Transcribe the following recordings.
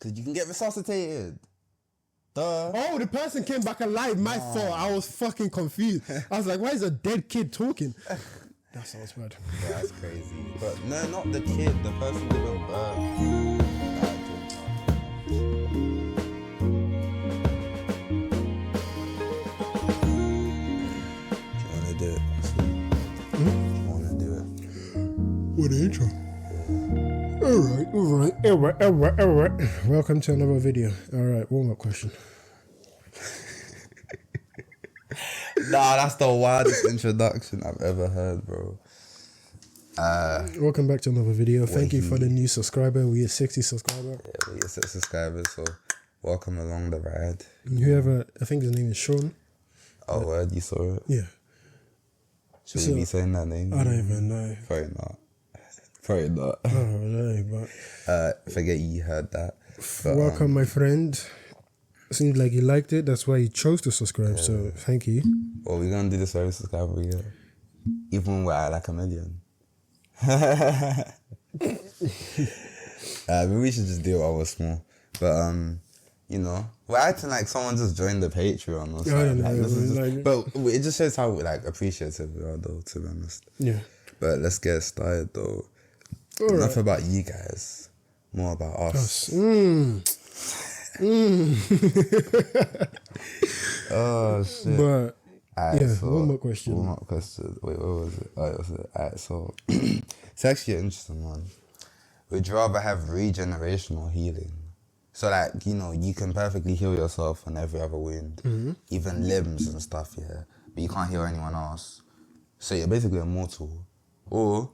Because you can get resuscitated. Duh. Oh, the person came back alive. My fault. I was fucking confused. I was like, why is a dead kid talking? That sounds bad. Yeah, that's crazy. But no, not the kid. The person giving birth. Do you want to do it? Do you want to do it? What the intro? Alright. Welcome to another video. Alright, warm-up question. Nah, that's the wildest introduction I've ever heard, bro. Welcome back to another video. Thank you for the new subscriber. We are 60 subscribers. Yeah, we are 6 subscribers, so welcome along the ride. Whoever, I think his name is Sean. Oh, word, you saw it? Yeah. Should we be saying that name? I don't even know. Probably not. Probably not. I don't know, but... forget you heard that. But, welcome, my friend. Seems like you liked it. That's why you chose to subscribe, so thank you. Well, we're going to do this for every subscriber we get. Even when we're at like 1 million. Maybe we should just do it while we're small. But, you know, we're acting like someone just joined the Patreon or something. But it just shows how like appreciative we are, though, to be honest. Yeah. But let's get started, though. All Enough right. about you guys. More about us. Oh, shit. But, Alright, yeah, so, one more question. One more question. Wait, what was it? Oh, it was it. Alright, so it's actually an interesting one. Would you rather have regeneration or healing? So, like, you know, you can perfectly heal yourself on every other wound, even limbs and stuff, yeah. But you can't heal anyone else. So you're basically immortal. Or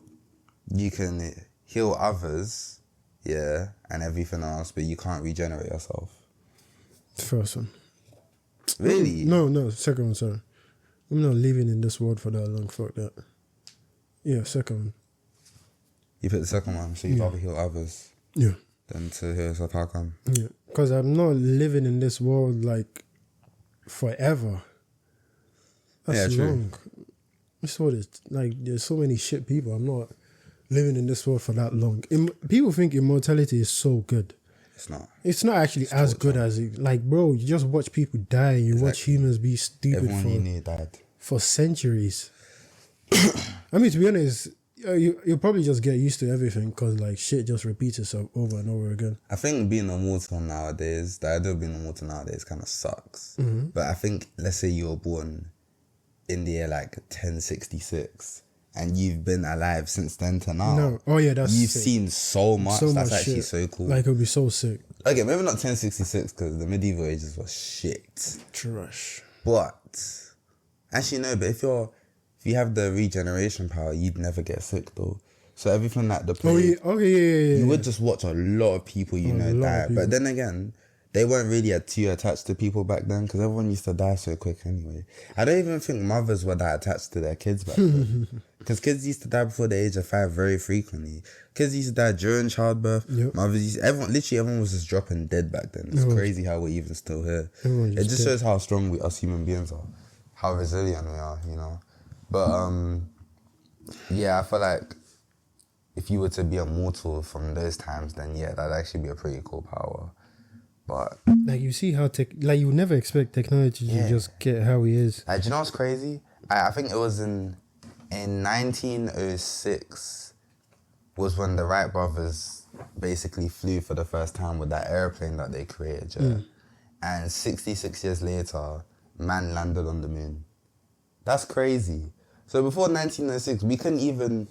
you can heal others, yeah, and everything else, but you can't regenerate yourself. The first one. Really? No, second one, sorry. I'm not living in this world for that long, fuck that. Yeah, second one. You put the second one, so you'd rather heal others Yeah. than to heal yourself. How come? Yeah, because I'm not living in this world, like, forever. That's long. This world is, like, there's so many shit people. I'm not living in this world for that long. People think immortality is so good. It's not. It's not actually as good as it. Like, bro, you just watch people die. You watch humans be stupid Everyone you knew died. for centuries. I mean, to be honest, you'll probably just get used to everything because, like, shit just repeats itself over and over again. I think being immortal nowadays, the idea of being immortal nowadays kind of sucks. But I think, let's say you were born in the year like 1066 and you've been alive since then to now. No. Oh, yeah, that's You've sick. seen so much. That's actually shit. so cool. Like, it would be so sick. Okay, maybe not 1066 because the medieval ages was shit. Trash. But actually no, but if you have the regeneration power, you'd never get sick though. So everything like the plague, Yeah. you would just watch a lot of people die. But then again, they weren't really too attached to people back then because everyone used to die so quick anyway. I don't even think mothers were that attached to their kids back then. Because kids used to die before the age of 5 very frequently. Kids used to die during childbirth. Yep. Everyone was just dropping dead back then. It's crazy how we're even still here. It just shows how strong us human beings are. How resilient we are, you know. But, yeah, I feel like if you were to be immortal from those times, then yeah, that'd actually be a pretty cool power. But like, you see how like, you would never expect technology to just get how it is. Like, do you know what's crazy? I think it was in 1906 was when the Wright brothers basically flew for the first time with that airplane that they created, and 66 years later, man landed on the moon. That's crazy. So before 1906, we couldn't even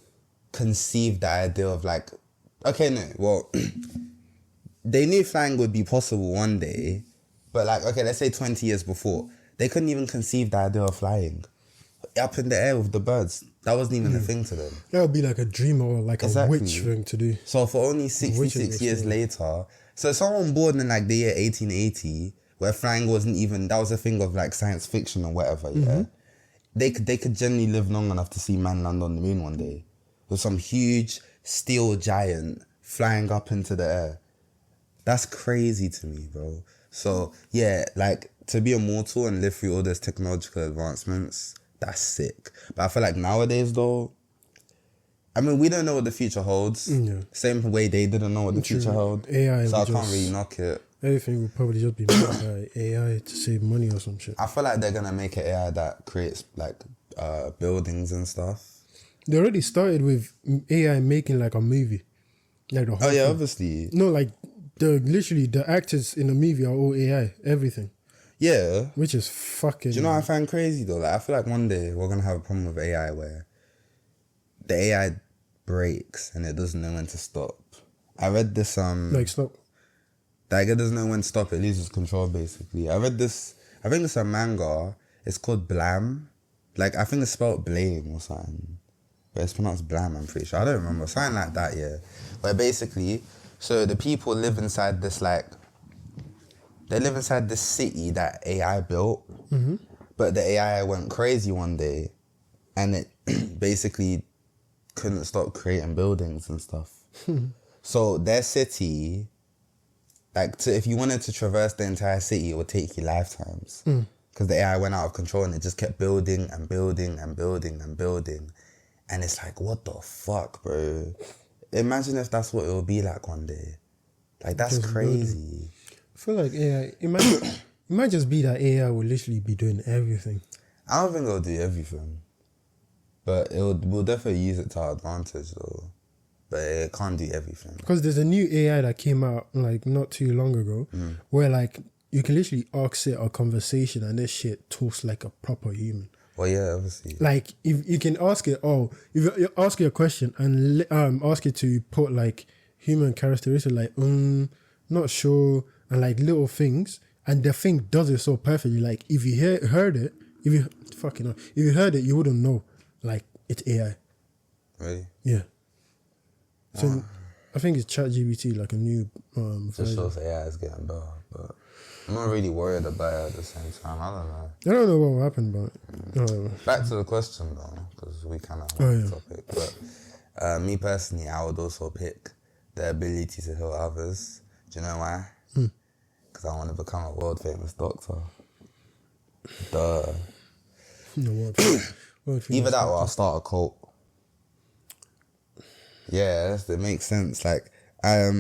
conceive the idea of like, okay, no, well, they knew flying would be possible one day, but like, okay, let's say 20 years before, they couldn't even conceive the idea of flying up in the air with the birds. That wasn't even a thing to them. That would be like a dream or like a witch thing to do. So for only 66 years later, so someone born in like the year 1880, where flying wasn't even, that was a thing of like science fiction or whatever, they could generally live long enough to see man land on the moon one day with some huge steel giant flying up into the air. That's crazy to me, bro. So yeah, like, to be immortal and live through all those technological advancements, that's sick. But I feel like nowadays though, I mean, we don't know what the future holds. Yeah. Same way they didn't know what the future held. AI so I will can't just- really knock it. Everything will probably just be made by AI to save money or some shit. I feel like they're gonna make an AI that creates like buildings and stuff. They already started with AI making like a movie. Like the whole Oh yeah, thing. obviously. No, like the actors in the movie are all AI, everything. Yeah. Which is fucking. Do you know what I find crazy though? Like I feel like one day we're gonna have a problem with AI where the AI breaks and it doesn't know when to stop. I read this like stop. like it doesn't know when to stop, it loses control basically. I read this, I think it's a manga, it's called Blam. Like I think it's spelled blame or something. But it's pronounced Blam, I'm pretty sure. I don't remember. Something like that, yeah. Where basically, so the people live inside this they live inside this city that AI built. Mm-hmm. But the AI went crazy one day and it basically couldn't stop creating buildings and stuff. So their city, if you wanted to traverse the entire city, it would take you lifetimes. Because the AI went out of control and it just kept building and building and building and building. And it's like, what the fuck, bro? Imagine if that's what it will be like one day. Like, that's Just crazy. I feel like AI. It might just be that AI will literally be doing everything. I don't think it'll do everything. But we'll definitely use it to our advantage, though. But it can't do everything. Because there's a new AI that came out like not too long ago, where like you can literally ask it a conversation and this shit talks like a proper human. Well, yeah, obviously. Like if you can ask it, if you ask it a question and ask it to put like human characteristics, like not sure, and like little things, and the thing does it so perfectly. Like if you heard it, if you heard it, you wouldn't know. Like it's AI. Really? Yeah. So I think it's ChatGPT, like a new Just version. shows AI is getting better, but I'm not really worried about it at the same time. I don't know. I don't know what will happen, but Back to the question though, because we kind of yeah. topic. But me personally, I would also pick the ability to heal others. Do you know why? Because I want to become a world famous doctor. Duh. No, Either that or I'll start a cult. Yeah, it makes sense. Like, I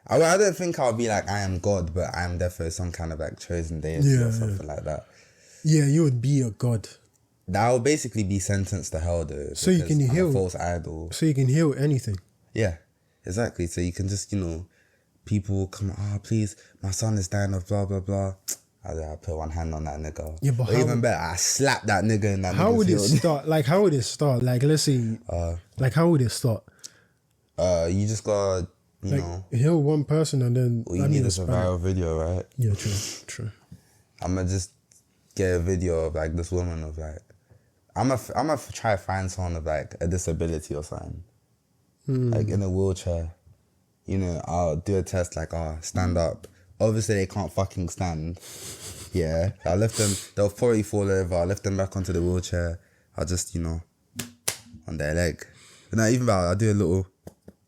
don't think I'll be like I am God, but I am definitely some kind of like chosen deity or something like that. Yeah, you would be a god. That will basically be sentenced to hell though. So you can I'm heal a false idol. So you can heal anything. Yeah, exactly. So you can just, people will come, please, my son is dying of blah, blah, blah. I put one hand on that nigga. Yeah, but or even better, I slap that nigga in that How nigga's would it field. start? Like, how would it start? Like, let's say, how would it start? You just gotta, Heal one person and then... all you need is a viral video, right? Yeah, true. I'm gonna just get a video of like this woman of like, I'm gonna try to find someone of like a disability or something. Like in a wheelchair. I'll do a test like, stand up. Obviously they can't fucking stand. Yeah. I'll lift them, they'll probably fall over, I'll lift them back onto the wheelchair. I'll just, on their leg. No, even better, I'll do a little,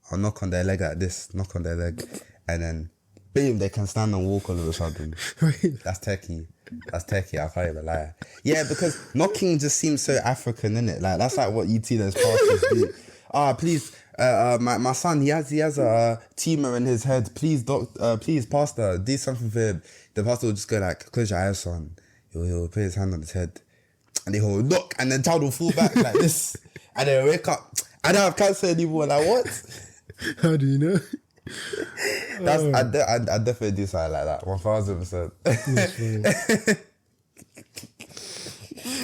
I'll knock on their leg like this, knock on their leg, and then, boom, they can stand and walk all of a sudden. That's techie. I can't even lie. Yeah, because knocking just seems so African, innit? Like, that's like what you see those pastors do. Please, my son, he has a tumor in his head. Please, please, pastor, do something for him. The pastor will just go like, close your eyes, son. He'll put his hand on his head. And he'll knock, and the child will fall back like this. And then wake up. I don't have cancer anymore. Like, what? How do you know? I definitely do something like that. 1000%.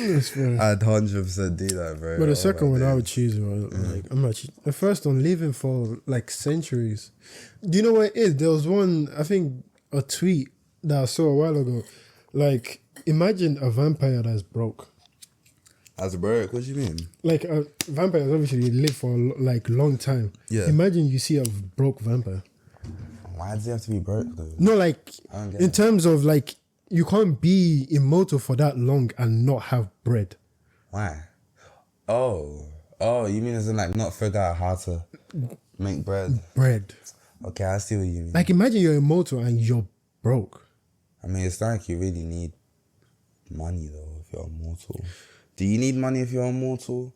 That's funny. I'd 100% do that, bro. But the second one I would choose, the first one, living for like centuries. Do you know what it is? There was one, I think, a tweet that I saw a while ago. Like, imagine a vampire that's broke. As a broke, what do you mean? Like, vampires obviously live for like long time. Yeah. Imagine you see a broke vampire. Why does he have to be broke though? No, like, I don't get in it. terms of like, you can't be immortal for that long and not have bread. Why? Oh, you mean as in like not figure out how to make bread? Bread. Okay, I see what you mean. Like, imagine you're immortal and you're broke. I mean, it's not like you really need money though if you're immortal. Do you need money if you're immortal?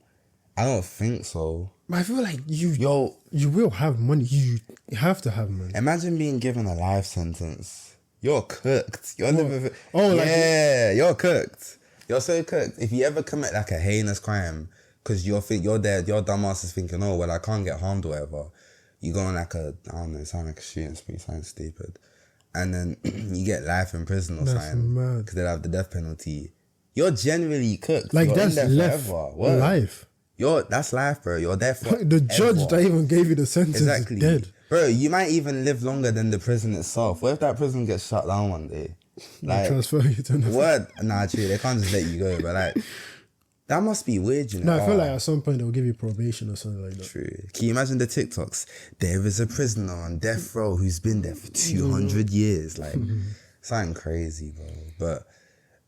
I don't think so. But I feel like you will have money. You have to have money. Imagine being given a life sentence. You're cooked. You're living. You're cooked. You're so cooked. If you ever commit like a heinous crime, because you're there, your dumbass is thinking, oh well, I can't get harmed or whatever. You go on like I don't know, it sounds like a shooting spree, something stupid, and then you get life in prison or something because they have the death penalty. You're generally cooked. Like you're that's left life. That's life, bro. You're there for the judge that even gave you the sentence is dead. Bro, you might even live longer than the prison itself. What if that prison gets shut down one day? Like, transfer you to another. What? Nah, true. They can't just let you go. But like, that must be weird, you know? No, I feel like at some point they'll give you probation or something like that. True. Can you imagine the TikToks? There is a prisoner on death row who's been there for 200 years. Like, something crazy, bro. But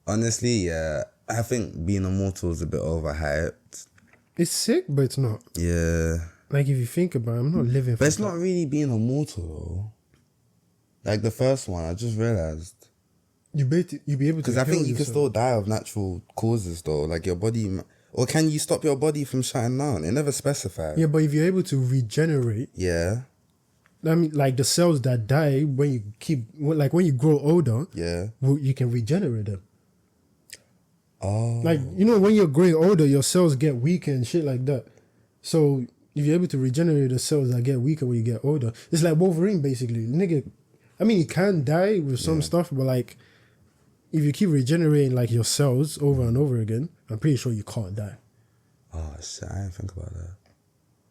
honestly, yeah, I think being immortal is a bit overhyped. It's sick, but it's not. Yeah. Like, if you think about it, I'm not living for But it's not really being immortal, though. Like, the first one, I just realised. You'd be able to. Because I think you can still die of natural causes, though. Like, your body... Or can you stop your body from shutting down? It never specified. Yeah, but if you're able to regenerate... Yeah. I mean, like, the cells that die when you grow older... Yeah. You can regenerate them. Oh. Like, you know, when you're growing older, your cells get weaker and shit like that. So... if you're able to regenerate the cells that get weaker when you get older, it's like Wolverine, basically. Nigga, I mean, you can die with some stuff, but like, if you keep regenerating like your cells over and over again, I'm pretty sure you can't die. Oh, shit, I didn't think about that.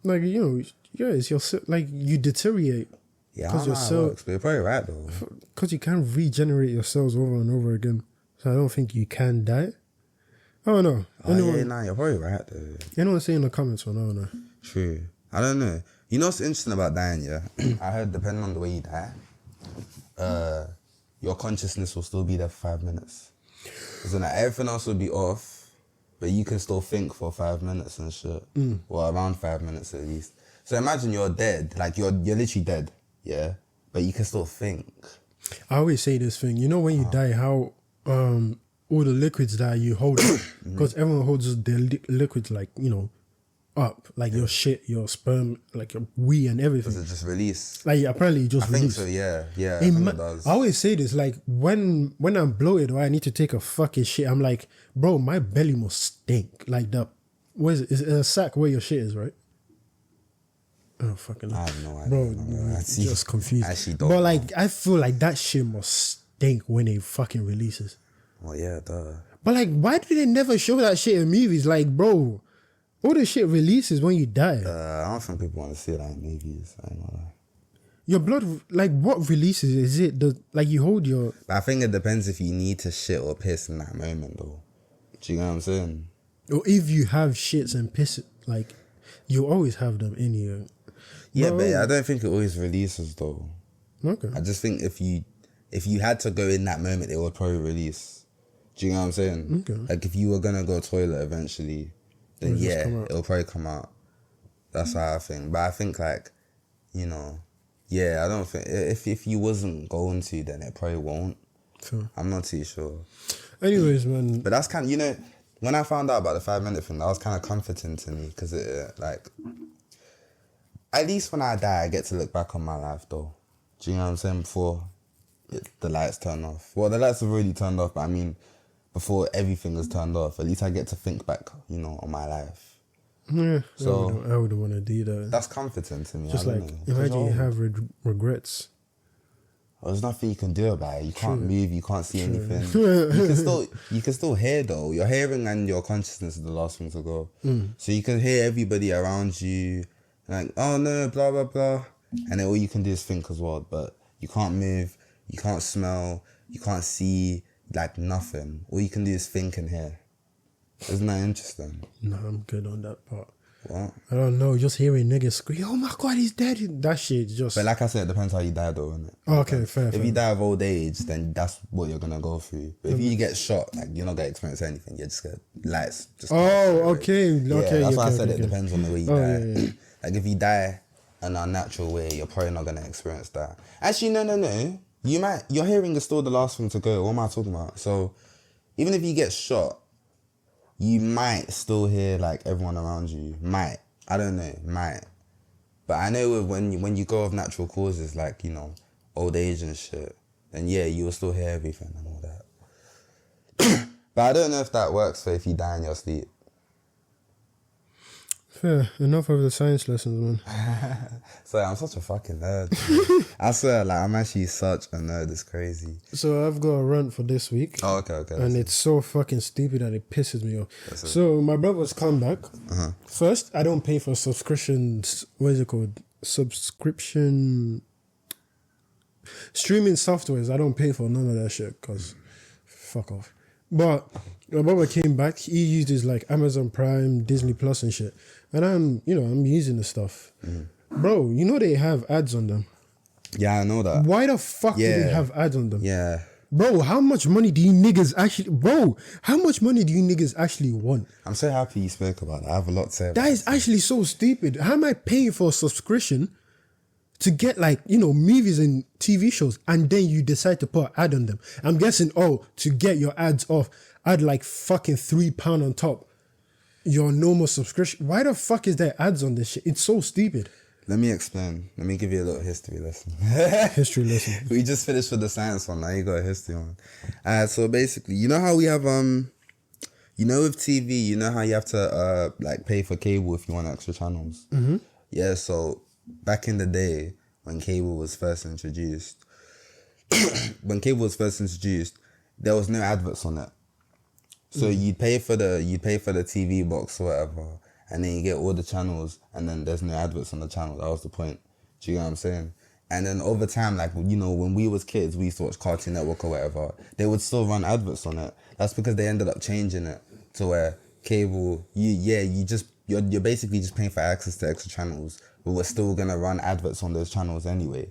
Like, you know, yeah, it's your like you deteriorate. Yeah, I don't know how it works, but you're probably right though. Because you can't regenerate your cells over and over again, so I don't think you can die. I don't know. You're probably right though. Anyone say in the comments one? I don't know. True. I don't know. You know what's interesting about dying, yeah? I heard depending on the way you die, your consciousness will still be there for 5 minutes. So like, everything else will be off, but you can still think for 5 minutes and shit. Well, around 5 minutes at least. So imagine you're dead, like you're literally dead, yeah? But you can still think. I always say this thing, you know when you die, how all the liquids that you hold, because everyone holds their liquids like, you know, up, like your shit, your sperm, like your wee and everything. Does it just release? Like apparently it just release. I think so, yeah. I think it does. I always say this, like when I'm bloated or I need to take a fucking shit, I'm like, bro, my belly must stink. Like what is it? It's a sack where your shit is, right? Oh fucking! I have no idea. Bro, just confused. Actually, don't. But like, I feel like that shit must stink when it fucking releases. Well, yeah, duh. But like, why do they never show that shit in movies? Like, bro, all the shit releases when you die. I don't think people want to see that in movies. I ain't gonna lie. Your blood, like, what releases? Is it like you hold your? But I think it depends if you need to shit or piss in that moment, though. Do you know what I'm saying? Or if you have shits and piss, like, you always have them in you. Yeah, but I don't think it always releases, though. Okay. I just think if you had to go in that moment, it would probably release. Do you know what I'm saying? Okay. Like, if you were gonna go toilet eventually, then it'll probably come out. That's how I think. But I think, like, you know, I don't think if you wasn't going to, then it probably won't. Sure. I'm not too sure. Anyways, man. But that's kind of, you know, when I found out about the 5 minute thing, that was kind of comforting to me because it, like, at least when I die, I get to look back on my life, though. Do you know what I'm saying? Before the lights turn off. Well, the lights have already turned off, but I mean, before everything was turned off, at least I get to think back, you know, on my life. Yeah, so I would want to do that. That's comforting to me. Just like, imagine you have regrets. Well, there's nothing you can do about it. You can't move. You can't see anything. You can still hear, though. Your hearing and your consciousness is the last thing to go. So you can hear everybody around you, like, oh no, blah blah blah, and then all you can do is think as well. But you can't move. You can't smell. You can't see. Like nothing. All you can do is think and hear. Isn't that interesting? No, I'm good on that part. What? I don't know. Just hearing niggas scream, "Oh my god, he's dead!" That shit just. But like I said, it depends how you die, though, innit? Oh, okay, fair. If you die of old age, then that's what you're gonna go through. But if you get shot, like you're not gonna experience anything. You're just gonna lights. Just okay. That's why I said it depends on the way you die. Yeah. Like if you die in a natural way, you're probably not gonna experience that. Actually, no. Your hearing is still the last thing to go. What am I talking about? So, even if you get shot, you might still hear like everyone around you. Might. I don't know, might. But I know when you go of natural causes, like, you know, old age and shit, then yeah, you will still hear everything and all that. But I don't know if that works for if you die in your sleep. Fair. Enough of the science lessons, man. Sorry, I'm such a fucking nerd. I swear, like, I'm actually such a nerd. It's crazy. So I've got a rant for this week. Oh, okay. And it's so fucking stupid that it pisses me off. So my brother's come back. First, I don't pay for subscriptions. What is it called? Subscription... Streaming softwares. I don't pay for none of that shit because fuck off. But my brother came back. He used his like Amazon Prime, Disney Plus and shit. And I'm using the stuff. Bro, you know they have ads on them. Yeah, I know that. Why the fuck do they have ads on them? Yeah. Bro, how much money do you niggas actually... Bro, how much money do you niggas actually want? I'm so happy you spoke about that. I have a lot to say about that. Is actually so stupid. How am I paying for a subscription to get like, you know, movies and TV shows and then you decide to put an ad on them? I'm guessing, to get your ads off, add like fucking £3 on top your normal subscription. Why the fuck is there ads on this shit? It's so stupid. Let me explain. Let me give you a little history lesson. History lesson. We just finished with the science one. Now you got a history one. So basically, you know how we have you know with TV, you know how you have to like pay for cable if you want extra channels. Mm-hmm. Yeah. So back in the day when cable was first introduced, there was no adverts on it. So you'd pay for the TV box or whatever, and then you get all the channels, and then there's no adverts on the channel. That was the point. Do you get what I'm saying? And then over time, like, you know, when we was kids, we used to watch Cartoon Network or whatever. They would still run adverts on it. That's because they ended up changing it to where cable, you're basically just paying for access to extra channels, but we're still gonna run adverts on those channels anyway.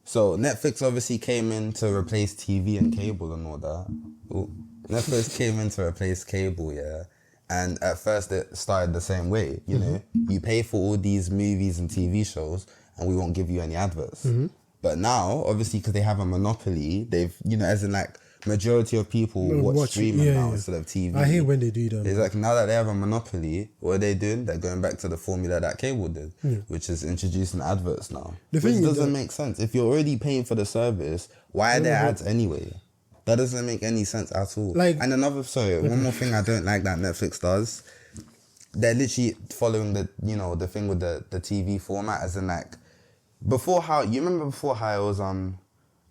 So Netflix obviously came in to replace TV and cable and all that. Netflix came in to replace cable, yeah. And at first it started the same way, you know. You pay for all these movies and TV shows and we won't give you any adverts. But now, obviously, because they have a monopoly, they've, you know, as in like majority of people watch streaming now instead of TV. I hate when they do that. It's like now that they have a monopoly, what are they doing? They're going back to the formula that cable did, which is introducing adverts now. Which doesn't make sense. If you're already paying for the service, why are there ads anyway? That doesn't make any sense at all. Like, and one more thing I don't like that Netflix does, they're literally following the thing with the TV format, as in like, before how it was,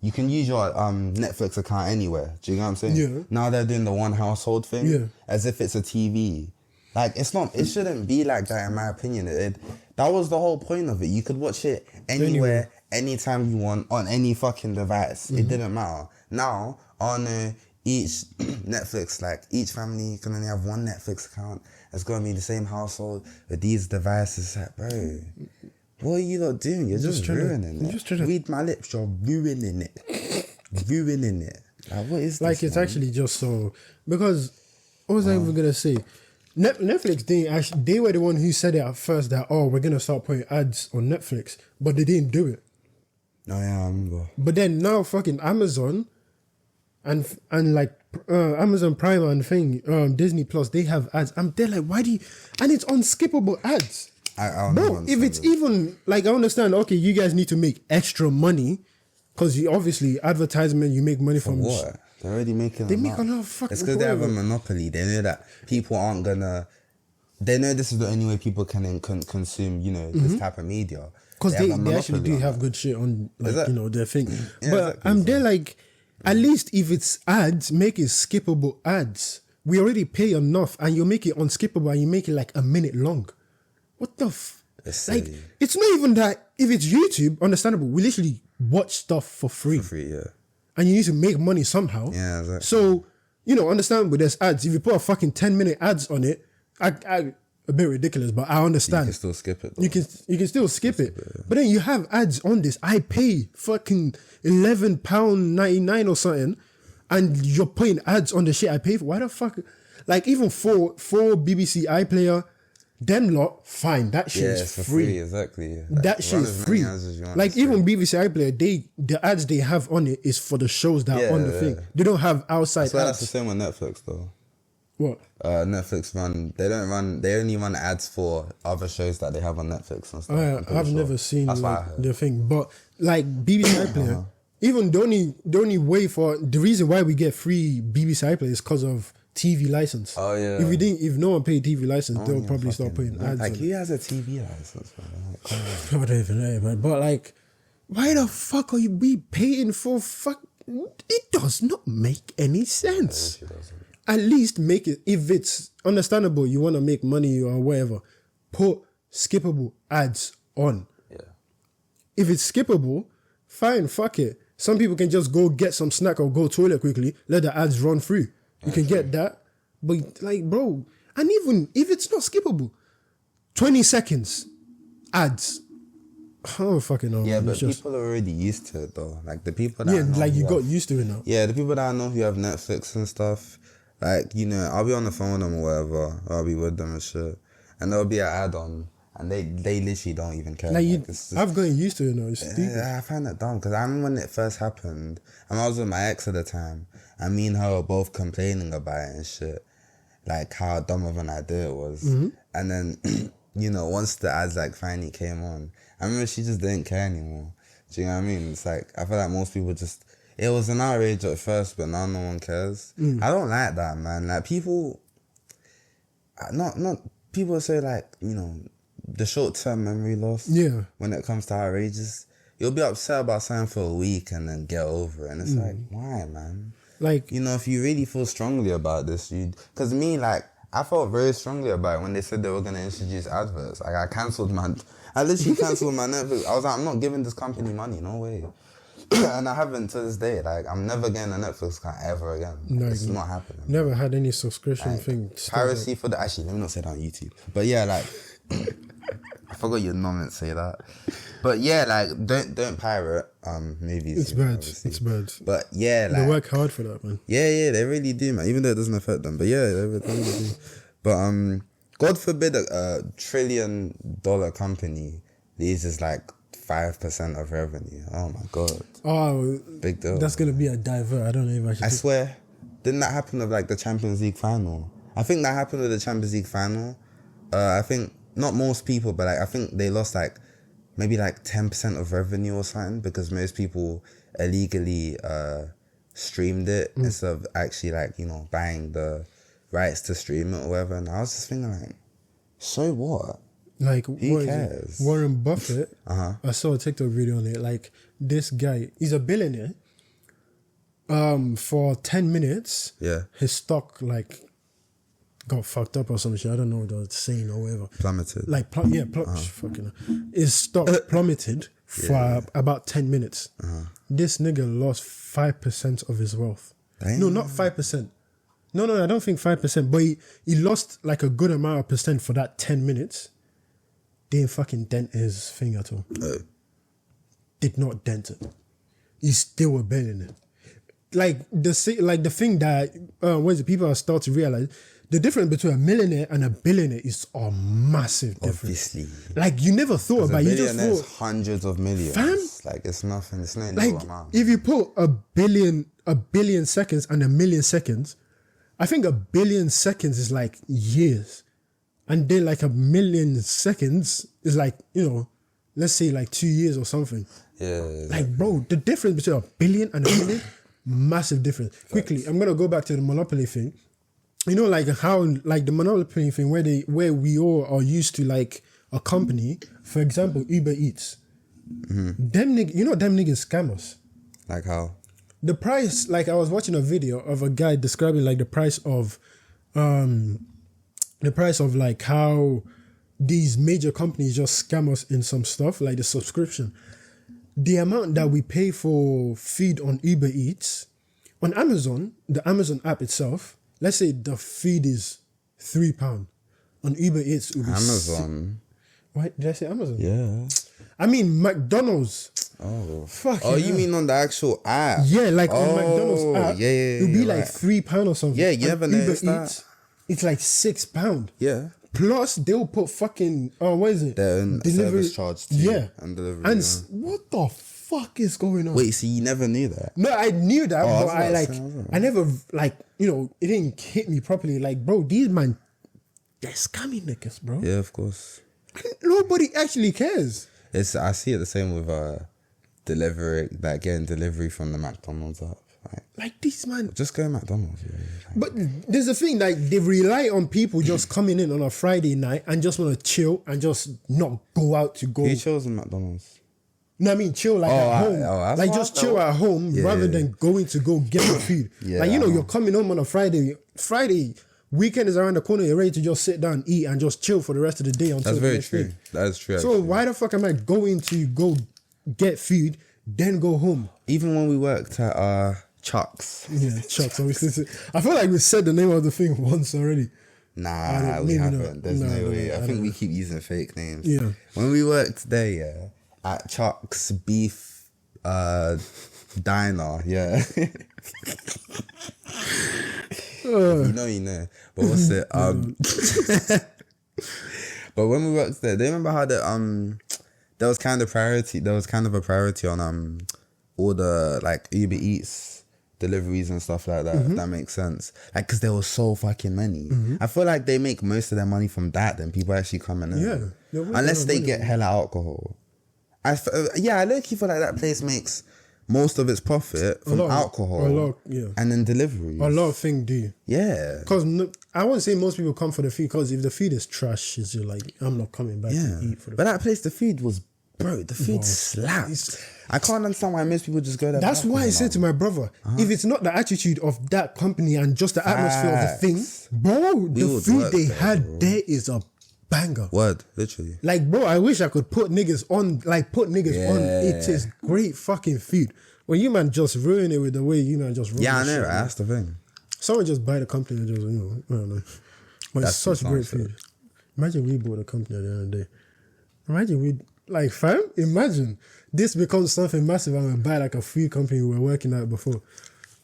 you can use your Netflix account anywhere. Do you know what I'm saying? Yeah. Now they're doing the one household thing, as if it's a TV. Like, it shouldn't be like that in my opinion. That was the whole point of it. You could watch it anywhere, anytime you want, on any fucking device. It didn't matter. Now, on each Netflix, like each family can only have one Netflix account. It's going to be the same household with these devices. Like, bro, what are you lot doing? You're just ruining it. Read my lips, you're ruining it. Ruining it. Like, what is this? Like, it's actually just so... Because, what was I even going to say? Netflix they were the one who said it at first that, we're going to start putting ads on Netflix. But they didn't do it. Oh, yeah, I remember. But then now fucking Amazon... And like Amazon Prime and Disney Plus, they have ads. They're like, why do you... And it's unskippable ads. Bro, if it's even... Like, I understand, okay, you guys need to make extra money because you obviously, advertisement, you make money from... what? They're already making... They make a lot of fucking... It's because they have a monopoly. They know that people aren't gonna... They know this is the only way people can consume, you know, this type of media. Because they actually do have good shit on, like, you know, their thing. Yeah, but exactly. They're like... At least if it's ads, make it skippable ads. We already pay enough and you make it unskippable and you make it like a minute long. What the like, it's not even that. If it's YouTube, understandable. We literally watch stuff for free. And you need to make money somehow. Yeah, exactly. So, you know, understandable, there's ads. If you put a fucking 10-minute ads on it, a bit ridiculous, but I understand. You can still skip it, though. You can still skip it. But then you have ads on this. I pay fucking £11.99 or something, and you're putting ads on the shit I pay for. Why the fuck? Like, even for BBC iPlayer, them lot, fine. That shit is free. Exactly. Like, that shit is free. Like, even BBC iPlayer, the ads they have on it is for the shows that are on the thing. They don't have outside ads. That's the same with Netflix, though. What? Netflix they only run ads for other shows that they have on Netflix and stuff. I've never seen That's what I like, heard. the thing, but like BBC iPlayer, even the only way for the reason why we get free BBC iPlayer is because of TV license. Oh yeah. If no one paid TV license, they'll probably start putting ads. Like on who has a TV license, man? I don't even know, man. But like, why the fuck are we paying for fuck? It does not make any sense. It doesn't. At least make it, if it's understandable, you want to make money or whatever, put skippable ads on. Yeah. If it's skippable, fine, fuck it. Some people can just go get some snack or go toilet quickly, let the ads run through. You can get that. But like, bro, and even if it's not skippable, 20 seconds, ads. I don't fucking know. Yeah, man. but people are already used to it though. Like the people that I know like you who got have- used to it now. Yeah, the people that I know who have Netflix and stuff, like, you know, I'll be on the phone with them or whatever, or I'll be with them and shit, and there'll be an ad on, and they literally don't even care. Like it's just, I've gotten used to it now. It's stupid. yeah, I find that dumb, because I remember when it first happened, and I was with my ex at the time, and me and her were both complaining about it and shit, like how dumb of an idea it was. Mm-hmm. And then, you know, once the ads like finally came on, I remember she just didn't care anymore. Do you know what I mean? It's like, I feel like most people just, it was an outrage at first, but now no one cares. I don't like that, man. Like people, not people say like, you know, the short-term memory loss. Yeah. When it comes to outrageous, you'll be upset about something for a week and then get over it. And it's like, why, man? Like, You know, if you really feel strongly about this, because me, like, I felt very strongly about it when they said they were going to introduce adverts. Like, I literally cancelled my Netflix. I was like, I'm not giving this company money, no way. And I haven't to this day. Like, I'm never getting a Netflix account ever again. No, It's not happening. never had any subscription thing. Piracy for the... Actually, let me not say that on YouTube. But yeah, like... I forgot you're not meant to say that. But yeah, like, don't pirate movies. It's bad. It's bad. But yeah, like... They work hard for that, man. Yeah, they really do, man. Even though it doesn't affect them. But yeah, they really do. But God forbid a $1 trillion company loses like 5% of revenue. Oh my God. Oh, Big deal. that's gonna be a divert. I don't know if I should. I swear, didn't that happen with like the Champions League final? I think that happened with the Champions League final. I think not most people, but like I think they lost like maybe like 10% of revenue or something because most people illegally streamed it instead of actually like, you know, buying the rights to stream it or whatever. And I was just thinking like, so what? Like, Who what is cares? it? Warren Buffett. Uh-huh. I saw a TikTok video on it. Like, this guy, he's a billionaire. For 10 minutes, Yeah. his stock like got fucked up or some shit. I don't know what I was saying or whatever. Plummeted. Like, fucking, his stock plummeted for about 10 minutes. This nigga lost 5% of his wealth. Damn. No, not 5%. No, I don't think 5%. But he lost like a good amount of percent for that 10 minutes. Didn't fucking dent his thing at all. Did not dent it. He's still a billionaire. Like the thing that people are starting to realize, the difference between a millionaire and a billionaire is a massive difference. Obviously. Like you never thought about it. You just Billionaires, thought, hundreds of millions. Fam? Like it's nothing. It's not like no amount. if you put a billion seconds and a million seconds, I think a billion seconds is like years. And then like a million seconds is like, you know, let's say like 2 years or something. Yeah. Like, bro, the difference between a billion and a million, massive difference. Quickly, I'm gonna go back to the monopoly thing. You know, like how, like the monopoly thing where we all are used to like a company, for example, Uber Eats. Them niggas scam us. Like how? The price, like I was watching a video of a guy describing like the price of like how these major companies just scam us in some stuff, like the subscription. The amount that we pay for feed on Uber Eats, on Amazon, the Amazon app itself, let's say the feed is £3. On Uber Eats, it would be Amazon. Why did I say Amazon? Yeah. I mean McDonald's. Oh. Fuck. Oh, you mean on the actual app? Yeah, like on McDonald's app. Yeah, it would be you're like right. £3 or something. Yeah, you On never noticed Uber that? Eats, it's like £6. Yeah. Plus, they'll put fucking what is it? Their own service charge too, Yeah, and delivery. And yeah. what the fuck? fuck is going on? Wait, so you never knew that? No, I knew that, Oh, but I I never, like, you know, it didn't hit me properly. Like, bro, these man, they're scammy niggas, bro. Yeah, of course. Nobody actually cares. I see it the same with delivery, like getting delivery from the McDonald's app. Like these man. Just go to McDonald's. Yeah. But there's a thing, like, they rely on people just coming in on a Friday night and just want to chill and just not go out to go. Who chills in McDonald's? No, I mean chill like at home. that's Like what just I chill thought. at home rather than going to go get the food. Yeah, like, you know, I know. you're coming home on a Friday. Weekend is around the corner. You're ready to just sit down, eat, and just chill for the rest of the day until That's the very next true. day. That is true. So actually. why the fuck am I going to go get food, then go home? Even when we worked at Chuck's. Yeah, Chuck's. I feel like we said the name of the thing once already. Nah, we maybe haven't. not. There's no way. I I don't think we know. keep using fake names. Yeah. When we worked there, yeah, at Chuck's Beef Diner, yeah. You know. But what's it? But when we worked there, do you remember how there was kind of a priority on all the like Uber Eats deliveries and stuff like that, if that makes sense. Like, because there was so fucking many. I feel like they make most of their money from that than people actually coming in. Yeah. Unless they get hella alcohol. I low-key feel like that place makes most of its profit from alcohol and then deliveries. A lot of things do. Yeah. Because I wouldn't say most people come for the food, because if the food is trash, it's just like, I'm not coming back to eat for the But that place, the food was, the food slapped. I can't understand why most people just go there. That's why I said to my brother, if it's not the attitude of that company and just the atmosphere of the thing, bro, the food they had there is a banger. Word, literally. Like, bro, I wish I could put niggas on. It is great fucking food. When you man just ruin it with the way you man just ruin Yeah, I the know, shit, right? That's the thing. Someone just buy the company and just, you know, I don't know. But it's such great food. Imagine we bought a company at the end of the day. Imagine this becomes something massive and we buy like a food company we were working at before.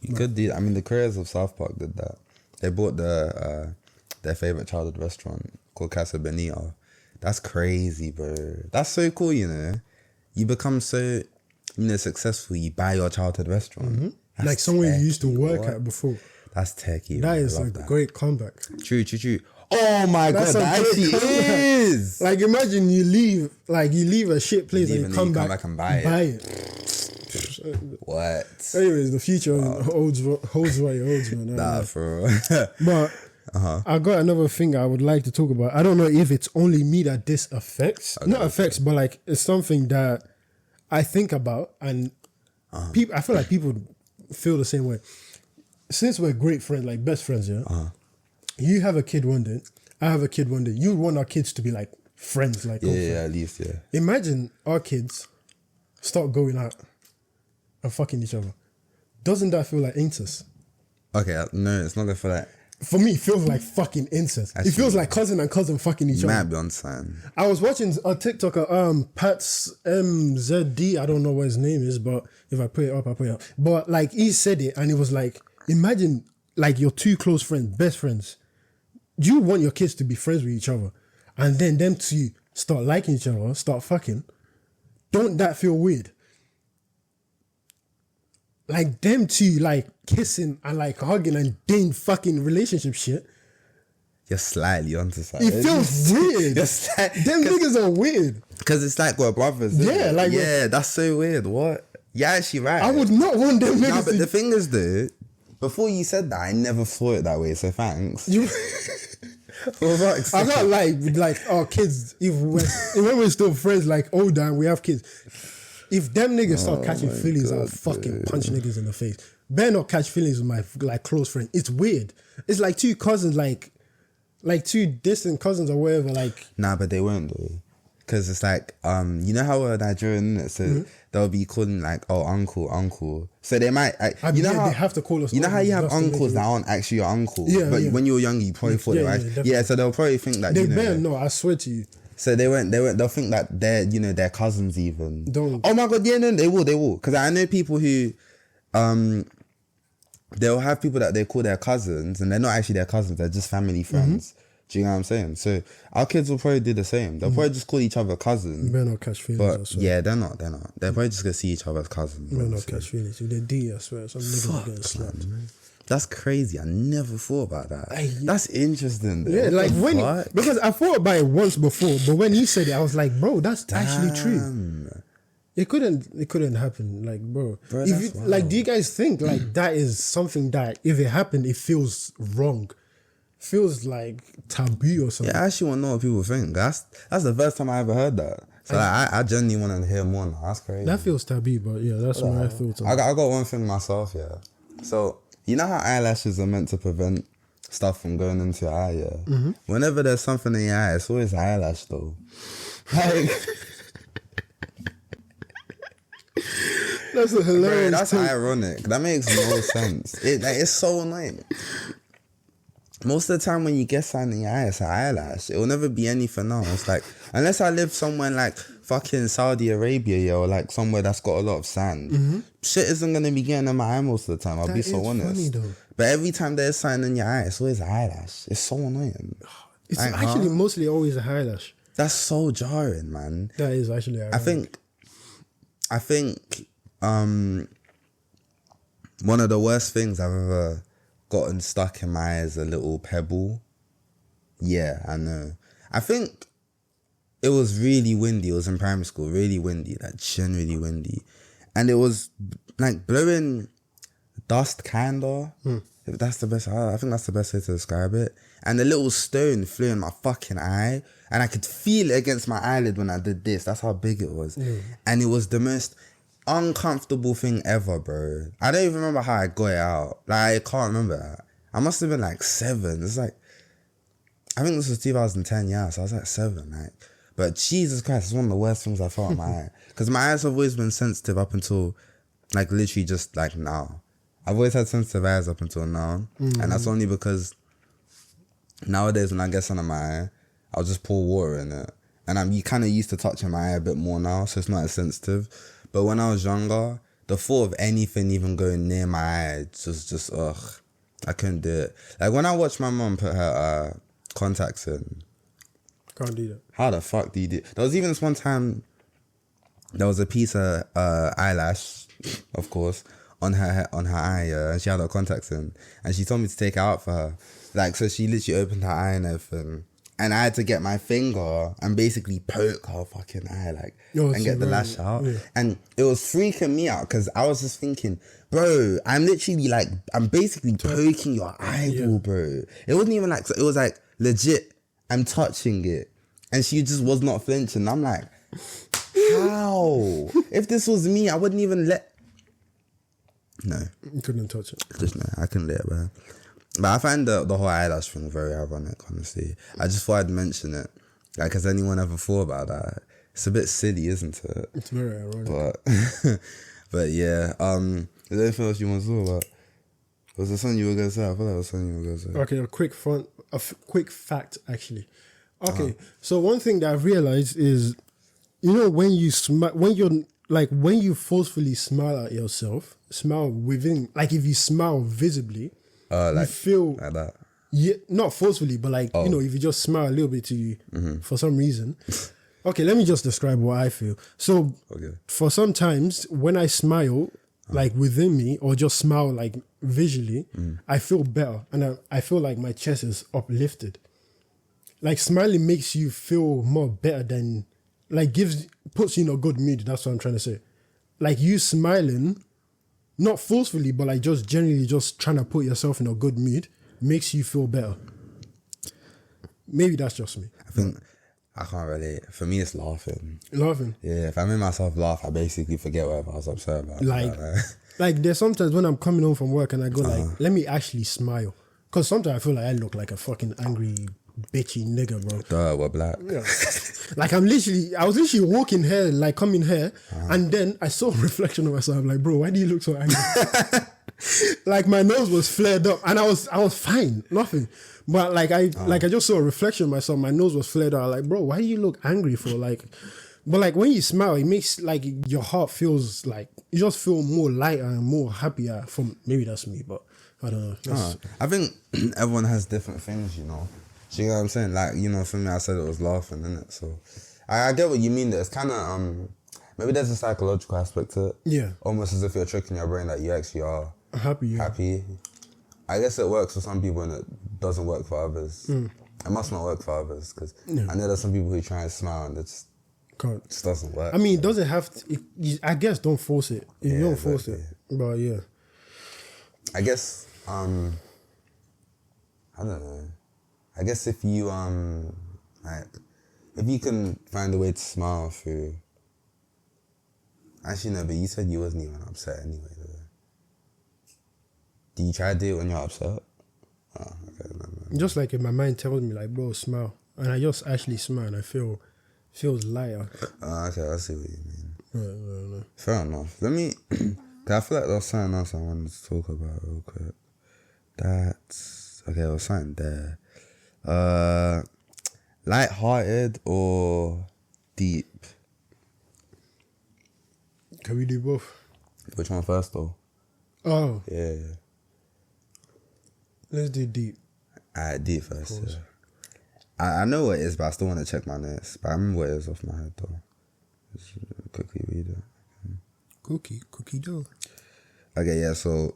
You could do. I mean, the creators of South Park did that. They bought their favorite childhood restaurant called Casa Bonita. That's crazy, bro. That's so cool, you know. You become so, successful. You buy your childhood restaurant. Like somewhere you used to work at before. That's techie. That is a great comeback. True. Oh my God, that actually is. Like, imagine you leave a shit place and you come back and buy it. What? Anyways, the future holds what it holds, man. Nah, bro. But I got another thing I would like to talk about. I don't know if it's only me that this affects. Not affects, but like it's something that I think about, and people. I feel like people feel the same way. Since we're great friends, like best friends, yeah. You have a kid one day, I have a kid one day. You want our kids to be like friends, like yeah, at least, yeah. Imagine our kids start going out and fucking each other. Doesn't that feel like incest? Okay, no, it's not gonna feel like. For me, it feels like fucking incest. It feels like cousin and cousin fucking each other. Might be on sign. I was watching a TikToker, Pat's MZD. I don't know what his name is, but if I put it up, I put it up. But like he said it, and it was like, imagine like your two close friends, best friends. You want your kids to be friends with each other, and then them to start liking each other, start fucking. Don't that feel weird? Like them two, like kissing and like hugging and doing fucking relationship shit. You're slightly onto something. It feels weird. Them niggas are weird. Because it's like we're brothers. Yeah, like that's so weird. What? You're actually right. I would not want them niggas. No, but the thing is, though, before you said that, I never thought it that way. So thanks. I'm not like our kids. When we're still friends, like older, and we have kids. If them niggas start catching feelings, I'll fucking punch niggas in the face. Better not catch feelings with my like close friend. It's weird. It's like two cousins, like two distant cousins or whatever. Like nah, but they won't though, because it's like you know how we're Nigerian, innit? So they'll be calling like uncle. So they might how they have to call us. You know how you have uncles that aren't actually your uncle. Yeah, but when you were young, you probably thought they were. Yeah, so they'll probably think that they better know. I swear to you. So they'll think that they're, they're cousins even. Don't. Oh my God, yeah, no, they will. Because I know people who, they'll have people that they call their cousins and they're not actually their cousins, they're just family friends. Do you know what I'm saying? So our kids will probably do the same. They'll probably just call each other cousins. You better not catch feelings. But yeah, they're not. They're probably just gonna see each other as cousins. You better not catch feelings. If they D, I swear, some niggas are getting slapped. Man. That's crazy. I never thought about that. That's interesting. Though. Yeah, like when because I thought about it once before, but when he said it, I was like, bro, that's actually true. It couldn't happen, like, bro. If you, like, do you guys think like that is something that if it happened, it feels wrong? Feels like taboo or something. Yeah, I actually want to know what people think. That's the first time I ever heard that. So I genuinely want to hear more now. That's crazy. That feels taboo, but yeah, that's my thoughts on it. I got one thing myself, yeah. So, you know how eyelashes are meant to prevent stuff from going into your eye, yeah? Mm-hmm. Whenever there's something in your eye, it's always an eyelash, though. Like... That's a hilarious. Bro, that's ironic. That makes no sense. It's so annoying. Most of the time when you get something in your eye, it's an eyelash. It will never be anything else. Like, unless I live somewhere like fucking Saudi Arabia, yo, or like somewhere that's got a lot of sand, shit isn't going to be getting in my eye most of the time. I'll be so honest. Funny, though. But every time there's something in your eye, it's always an eyelash. It's so annoying. It's like, actually mostly always a eyelash. That's so jarring, man. That is actually ironic. I think one of the worst things I've ever gotten stuck in my eye is a little pebble. Yeah, I know. I think it was really windy. It was in primary school, really windy, like generally windy. And it was like blowing dust, kinda. If that's the best, I think that's the best way to describe it. And a little stone flew in my fucking eye. And I could feel it against my eyelid when I did this. That's how big it was. And it was the most uncomfortable thing ever, bro. I don't even remember how I got it out. Like, I can't remember that. I must have been like 7. It's like, I think this was 2010, yeah. So I was like 7, like. But Jesus Christ, it's one of the worst things I felt in my eye. Because my eyes have always been sensitive up until, like, literally just like now. I've always had sensitive eyes up until now. And that's only because nowadays when I get something in my eye, I'll just pour water in it. And I'm kind of used to touching my eye a bit more now, so it's not as sensitive. But when I was younger, the thought of anything even going near my eye just ugh. I couldn't do it. Like when I watched my mum put her contacts in. Can't do that. How the fuck do you do? There was even this one time, there was a piece of eyelash, of course, on her eye, and she had her contacts in. And she told me to take it out for her. Like, so she literally opened her eye and everything. And I had to get my finger and basically poke her fucking eye, like, and get the lash out. Yeah. And it was freaking me out because I was just thinking, bro, I'm literally like, I'm basically poking your eyeball, bro. It wasn't even like, it was like, legit, I'm touching it. And she just was not flinching. I'm like, how? If this was me, I wouldn't even let... No. You couldn't touch it. Just no, I couldn't let it, bro. But I find the whole eyelash thing very ironic, honestly. I just thought I'd mention it. Like, has anyone ever thought about that? It's a bit silly, isn't it? It's very ironic. But yeah, is there anything else you want to talk about? Was there something you were going to say? I thought that was something you were going to say. Okay, a quick fact, actually. Okay, so one thing that I've realized is, you know, when you forcefully smile at yourself, smile within, like if you smile visibly, you feel like that. Yeah, not forcefully, but like, you know, if you just smile a little bit to you for some reason. Okay, let me just describe what I feel. So, for sometimes when I smile, like within me, or just smile like visually, I feel better, and I feel like my chest is uplifted. Like smiling makes you feel more better than, like puts you in a good mood. That's what I'm trying to say. Like you smiling, not forcefully, but like just generally just trying to put yourself in a good mood makes you feel better. Maybe that's just me. I think I can't relate. For me, it's laughing. Laughing? Yeah, if I make myself laugh, I basically forget whatever I was upset about. Like there's sometimes when I'm coming home from work and I go like, let me actually smile. Because sometimes I feel like I look like a fucking angry, bitchy nigga, bro. Duh, we're black. Yeah. Like I was literally walking here, like coming here, and then I saw a reflection of myself. I'm like, bro, why do you look so angry? Like my nose was flared up, and I was fine, nothing. But like I just saw a reflection of myself. My nose was flared up. I'm like, bro, why do you look angry for? Like, but like when you smile, it makes like your heart feels like you just feel more lighter and more happier. From maybe that's me, but I don't know. I think everyone has different things, you know. Do you know what I'm saying? Like, you know, for me, I said it was laughing, innit? So, I get what you mean. That it's kind of, maybe there's a psychological aspect to it. Yeah. Almost as if you're tricking your brain that you actually are happy. Yeah. happy. I guess it works for some people and it doesn't work for others. It must not work for others because I know there's some people who try and smile and it just doesn't work. I mean, it doesn't have to. I guess don't force it. If you don't force it. But yeah. I guess, I don't know. I guess if you, like, if you can find a way to smile through... Actually, no, but you said you wasn't even upset anyway, though. Do you try to do it when you're upset? Oh, okay, no. Just like if my mind tells me, like, bro, smile. And I just actually smile and I feels lighter. Oh, okay, I see what you mean. Right. Fair enough. Let me... Cause I feel like there was something else I wanted to talk about real quick. That's... Okay, there was something there. Light-hearted or deep? Can we do both? Which one first, though? Oh. Yeah. Let's do deep. Alright, deep first, yeah. I know what it is, but I still want to check my notes. But I remember what it is off my head, though. Just quickly read it. Cookie dough. Okay, yeah, so,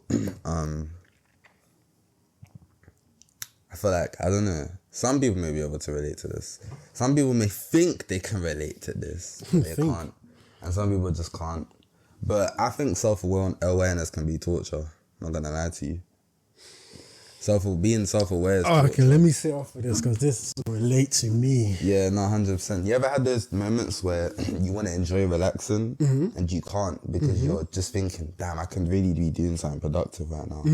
I feel like, I don't know, some people may be able to relate to this. Some people may think they can relate to this. They can't. And some people just can't. But I think self-awareness can be torture. I'm not going to lie to you. Being self-aware is torture. Okay, let me say off of this because this relates to me. Yeah, no, 100%. You ever had those moments where you want to enjoy relaxing and you can't because you're just thinking, damn, I can really be doing something productive right now.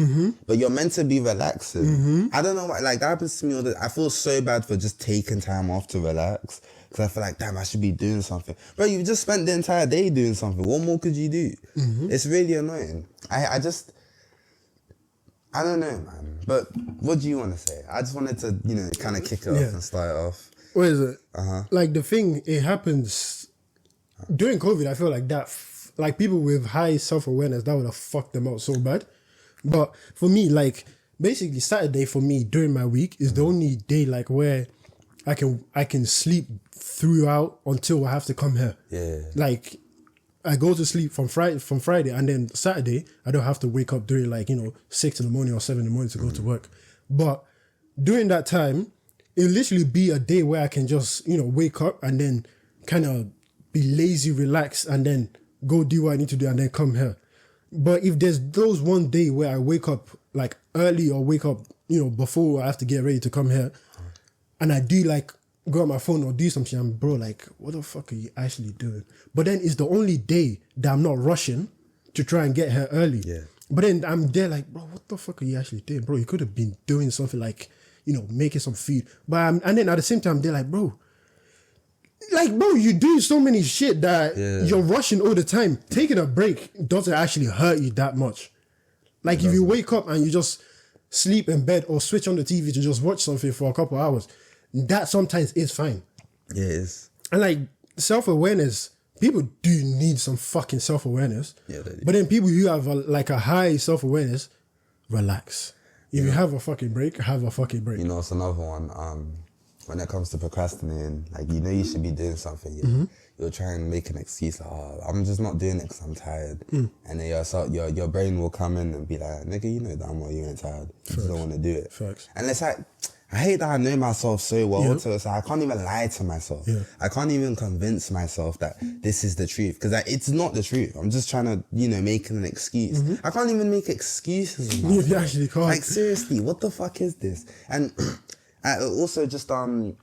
But you're meant to be relaxing. I don't know why, like that happens to me all the time. I feel so bad for just taking time off to relax because I feel like, damn, I should be doing something. Bro, you just spent the entire day doing something. What more could you do? It's really annoying. I don't know, man. But what do you want to say? I just wanted to, you know, kind of kick it off and start it off. What is it? Like the thing, it happens during COVID. I feel like that, like people with high self-awareness, that would have fucked them out so bad. But for me, like basically Saturday for me during my week is the only day like where I can sleep throughout until I have to come here. Yeah. Like I go to sleep from Friday and then Saturday, I don't have to wake up during 6 in the morning or 7 in the morning to go to work. But during that time, it'll literally be a day where I can just, wake up and then kind of be lazy, relax, and then go do what I need to do and then come here. But if there's those one day where I wake up like early or wake up, before I have to get ready to come here and I do go on my phone or do something, I'm bro, what the fuck are you actually doing? But then it's the only day that I'm not rushing to try and get here early. Yeah. But then I'm there bro, what the fuck are you actually doing? Bro, you could have been doing something making some food. But and then at the same time, they're bro, you do so many shit that you're rushing all the time. Taking a break doesn't actually hurt you that much. If you wake up and you just sleep in bed or switch on the TV to just watch something for a couple of hours, that sometimes is fine. Yeah, it is. And self-awareness, people do need some fucking self-awareness. Yeah, they do. But then people who have a high self-awareness, relax. If you have a fucking break, have a fucking break. It's another one. When it comes to procrastinating, you should be doing something. You'll try and make an excuse I'm just not doing it because I'm tired. And then your brain will come in and be like, nigga, you know damn well you ain't tired. You just don't want to do it. Facts. And it's I hate that I know myself so well, so it's I can't even lie to myself. Yeah. I can't even convince myself that this is the truth, because it's not the truth. I'm just trying to, make an excuse. I can't even make excuses. You actually can't. Seriously, what the fuck is this? And I also just, I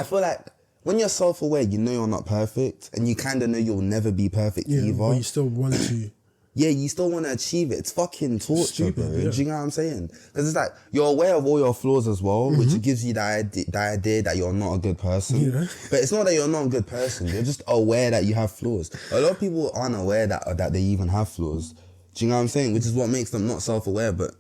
feel like when you're self-aware, you know you're not perfect, and you kind of know you'll never be perfect either. But you still want to. Yeah, you still want to achieve it. It's fucking torture, bro. Do you know what I'm saying? Because it's you're aware of all your flaws as well, which gives you the idea that you're not a good person. Yeah. But it's not that you're not a good person. You're just aware that you have flaws. A lot of people aren't aware that they even have flaws. Do you know what I'm saying? Which is what makes them not self-aware, but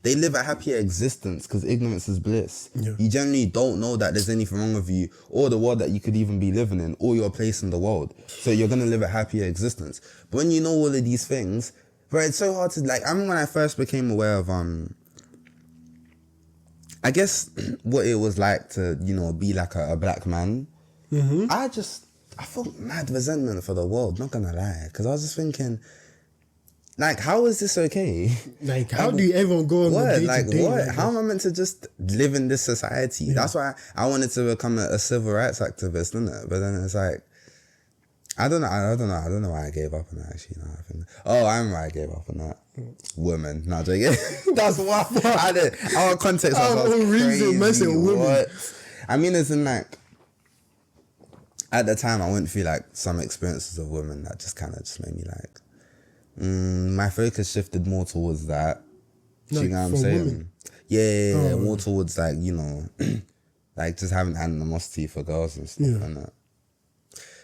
they live a happier existence because ignorance is bliss. Yeah. You generally don't know that there's anything wrong with you or the world that you could even be living in or your place in the world. So you're going to live a happier existence. But when you know all of these things, bro, it's so hard to I remember when I first became aware of I guess what it was like to, you know, be like a black man. Mm-hmm. I felt mad resentment for the world, not gonna lie. Because I was just thinking, like, how is this okay? Like, how do you ever go on the day-to-day? What? How am I meant to just live in this society? Yeah. That's why I wanted to become a civil rights activist, isn't it? But then it's like, I don't know why I gave up on that, actually. No, I think, I remember why I gave up on that. Woman. Not joking. That's what I did. Our context was crazy. What? I mean, it's in like, at the time, I went through like some experiences of women that just kind of just made me like, my focus shifted more towards that. Do you know what I'm saying? Women? Yeah, more towards like, you know, like just having animosity for girls and stuff and that.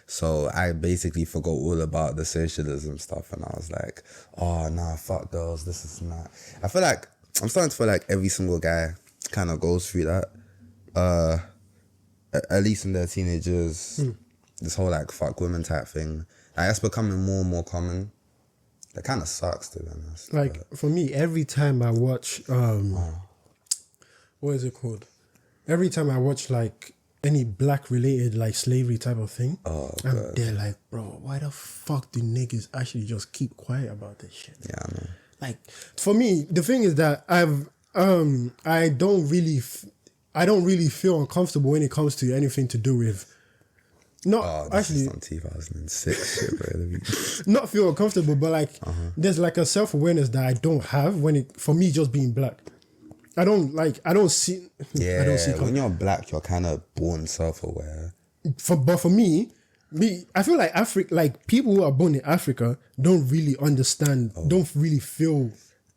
So I basically forgot all about the socialism stuff, and I was like, oh nah, fuck girls, this is not. I'm starting to feel like every single guy kind of goes through that. At least in their teenagers, this whole like fuck women type thing. Like, that's becoming more and more common. That kind of sucks, to be honest. Like, for me, every time I watch, what is it called? Every time I watch, like, any black-related, like, slavery type of thing, I'm there like, bro, why the fuck do niggas actually just keep quiet about this shit? Yeah, I know. Like, for me, the thing is that I don't really feel uncomfortable when it comes to anything to do with this is on 2006 shit, bro. Not feel uncomfortable, but like there's like a self-awareness that I don't have for me just being black. I don't see. Yeah, I don't see when you're black, you're kind of born self-aware. But for me, I feel like people who are born in Africa don't really understand, don't really feel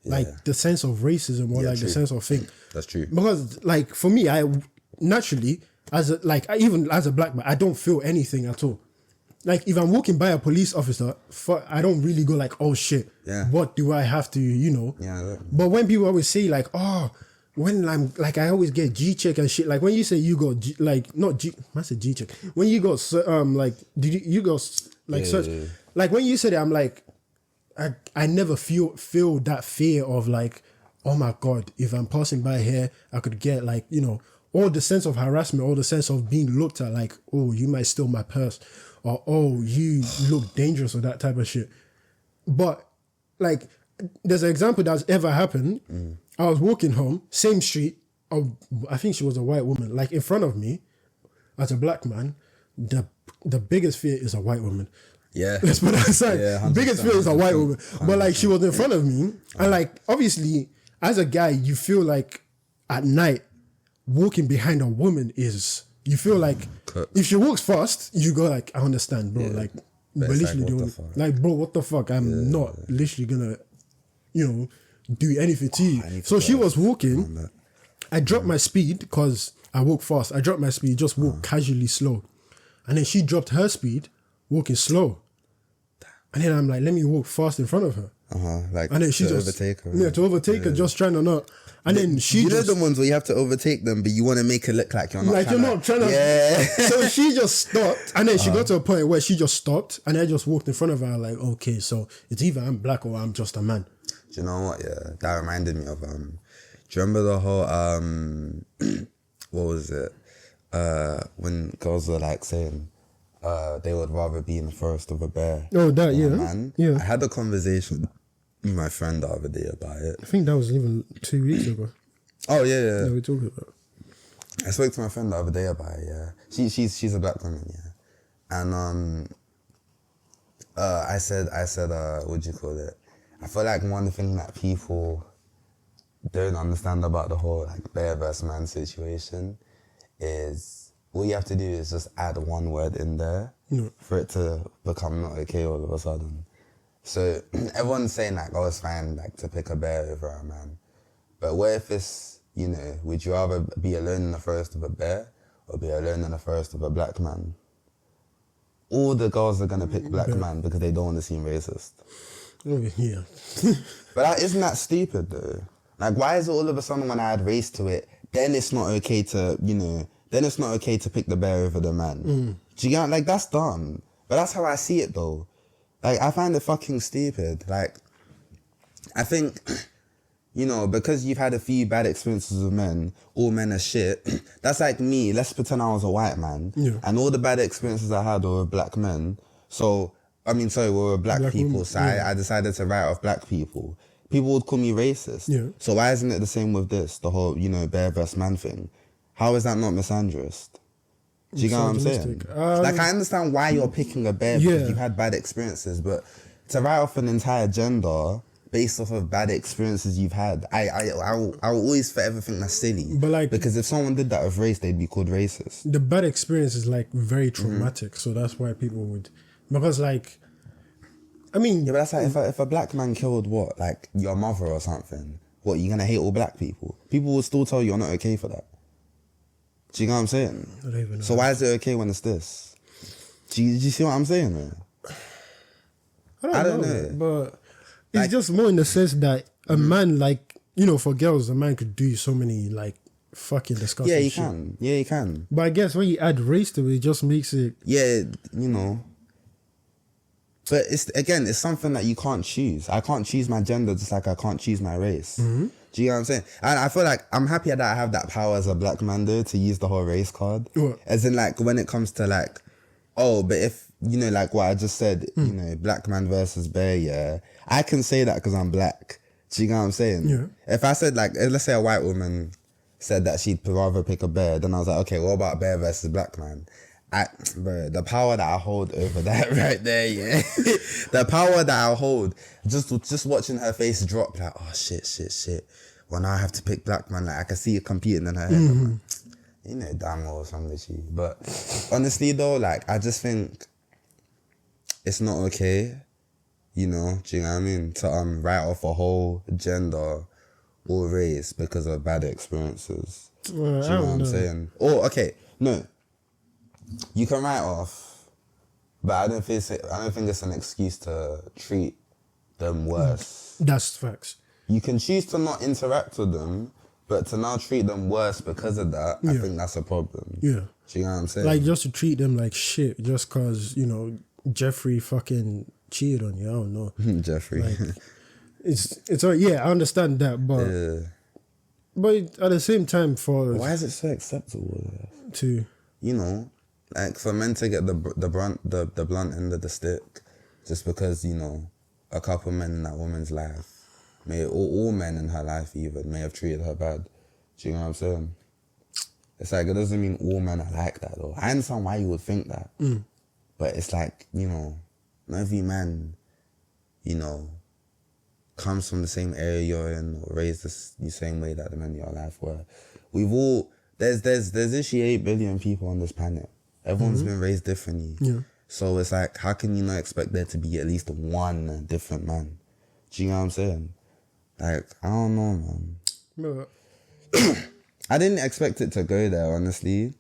like the sense of racism or the sense of thing. That's true. Because like for me, I naturally even as a black man, I don't feel anything at all. Like if I'm walking by a police officer, I don't really go like, oh shit, what do I have to, you know? Yeah. But when people always say like, when I'm like, I always get G-check and shit. Like when you say you got I said G-check. When you got like, did you got like search? Yeah. Like when you said it, I'm like, I never feel that fear of like, oh my God, if I'm passing by here, I could get like, you know, all the sense of harassment, all the sense of being looked at like, oh, you might steal my purse, or oh, you look dangerous, or that type of shit. But like, there's an example that's ever happened. I was walking home, same street. I think she was a white woman. Like in front of me, as a black man, the biggest fear is a white woman. Yeah. Let's put that aside. Yeah, biggest fear is a white woman. 100%. But like she was in front of me, and like obviously, as a guy, you feel like at night, walking behind a woman you feel like if she walks fast, you go like, I understand, bro. Like, but literally, like, bro, what the fuck? I'm not literally gonna, you know, do anything to you. So she was walking. I dropped my speed because I walk fast. I dropped my speed, just walk casually slow, and then she dropped her speed, walking slow. And then I'm like, let me walk fast in front of her. Like, and then she just overtake her. Yeah, to overtake her, just trying to not. And then she know the ones where you have to overtake them, but you want to make it look like you're not. Like you're not trying to. Yeah. So she just stopped, and then she got to a point where she just stopped, and I just walked in front of her. Like, okay, so it's either I'm black or I'm just a man. Do you know what? Yeah, that reminded me of. Do you remember the whole what was it? When girls were like saying, they would rather be in the forest of a bear. Oh, that than a man. Yeah. I had a conversation with my friend the other day about it. I think that was even 2 weeks ago. Oh yeah. We talked about it. I spoke to my friend the other day about it. Yeah, she's a black woman. Yeah, and I said, what do you call it? I feel like one thing that people don't understand about the whole like bear versus man situation is all you have to do is just add one word in there for it to become not okay all of a sudden. So everyone's saying like, oh, it's fine like to pick a bear over a man. But what if it's, you know, would you rather be alone in the forest of a bear or be alone in the forest of a black man? All the girls are going to pick black man because they don't want to seem racist. Oh, yeah. But isn't that stupid though? Like, why is it all of a sudden when I add race to it, then it's not okay to, you know, then it's not okay to pick the bear over the man? Do you get, like, that's dumb. But that's how I see it though. Like, I find it fucking stupid. Like, I think you know, because you've had a few bad experiences with men, all men are shit. That's like me. Let's pretend I was a white man. Yeah. And all the bad experiences I had were with black men. So, were with black people. women, So yeah. I decided to write off black people. People would call me racist. Yeah. So why isn't it the same with this? The whole, you know, bear versus man thing. How is that not misandrist? Do you get what I'm saying? Misogynistic. Like, I understand why you're picking a bear because you've had bad experiences, but to write off an entire gender based off of bad experiences you've had, I will always forever think that's silly. But like, because if someone did that with race, they'd be called racist. The bad experience is like very traumatic, so that's why people would, because like, I mean, Yeah, but that's like if a black man killed what, like your mother or something, what, you're gonna hate all black people? People will still tell you you're not okay for that. Do you know what I'm saying? I don't even know. So why is it okay when it's this? Do you see what I'm saying, man? I don't know. But it's Like, just more in the sense that a man, like, you know, for girls, a man could do so many, like, fucking disgusting yeah, you shit. can. Yeah, you can. But I guess when you add race to it, it just makes it... Yeah, you know. But it's something that you can't choose. I can't choose my gender just like I can't choose my race. Mm-hmm. Do you know what I'm saying? And I feel like I'm happy that I have that power as a black man though to use the whole race card. What? As in like when it comes to like, oh, but if, you know, like what I just said, you know, black man versus bear, yeah. I can say that because I'm black. Do you know what I'm saying? Yeah. If I said like, let's say a white woman said that she'd rather pick a bear, then I was like, okay, what about bear versus black man? Bro, the power that I hold over that right there, yeah. The power that I hold, just watching her face drop, like, oh shit. Well, now I have to pick black man. Like I can see it competing in her head. I'm like, you know, damn well something with you. But honestly though, like I just think it's not okay. You know, do you know what I mean? To write off a whole gender or race because of bad experiences. Well, do you know what I'm saying? Or okay, no. You can write off, but I don't think it's an excuse to treat them worse. That's facts. You can choose to not interact with them, but to now treat them worse because of that, I think that's a problem. Yeah. Do you know what I'm saying? Like, just to treat them like shit just because, you know, Jeffrey fucking cheated on you. I don't know. Jeffrey. Like, it's yeah, I understand that, but but at the same time, for why is it so acceptable to, you know, like for men to get the blunt end of the stick just because, you know, a couple men in that woman's life, all men in her life even, may have treated her bad. Do you know what I'm saying? It's like, it doesn't mean all men are like that though. I understand why you would think that. But it's like, you know, not every man, you know, comes from the same area you're in or raised the same way that the men in your life were. We've all, there's literally 8 billion people on this planet. Everyone's been raised differently. Yeah. So it's like, how can you not expect there to be at least one different man? Do you know what I'm saying? Like, I don't know, man. no. I didn't expect it to go there, honestly.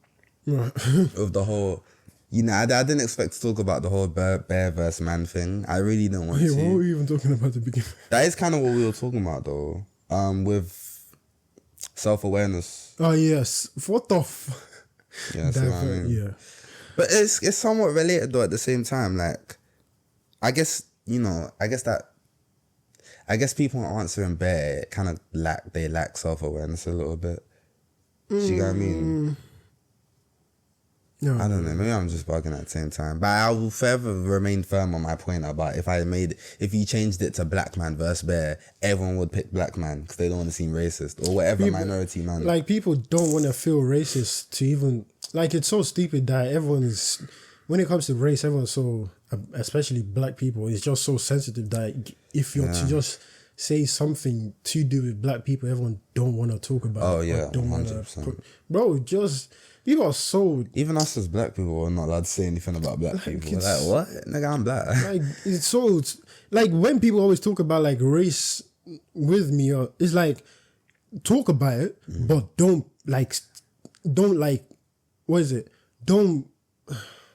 With the whole, you know, I didn't expect to talk about the whole bear versus man thing. I really didn't want to. What were we even talking about at the beginning? That is kind of what we were talking about, though. With self-awareness. Oh, yes. What the Yeah, see what I mean? Yeah. But it's somewhat related, though, at the same time. Like, I guess, you know, I guess people answering bear kind of lack self-awareness a little bit. Do you know what I mean? No. I don't know. Maybe I'm just bugging at the same time. But I will forever remain firm on my point about if you changed it to black man versus bear, everyone would pick black man because they don't want to seem racist or whatever minority man. Like, people don't want to feel racist to even... Like, it's so stupid that everyone's... When it comes to race, everyone's so... Especially black people, it's just so sensitive that if you're to just say something to do with black people, everyone don't want to talk about it. Oh, yeah, don't 100%. Bro, just... People are so... Even us as black people are not allowed to say anything about black people. Like, what? Nigga, I'm black. Like, it's so... Like, when people always talk about, like, race with me, it's like, talk about it, but don't, like... What is it? Don't...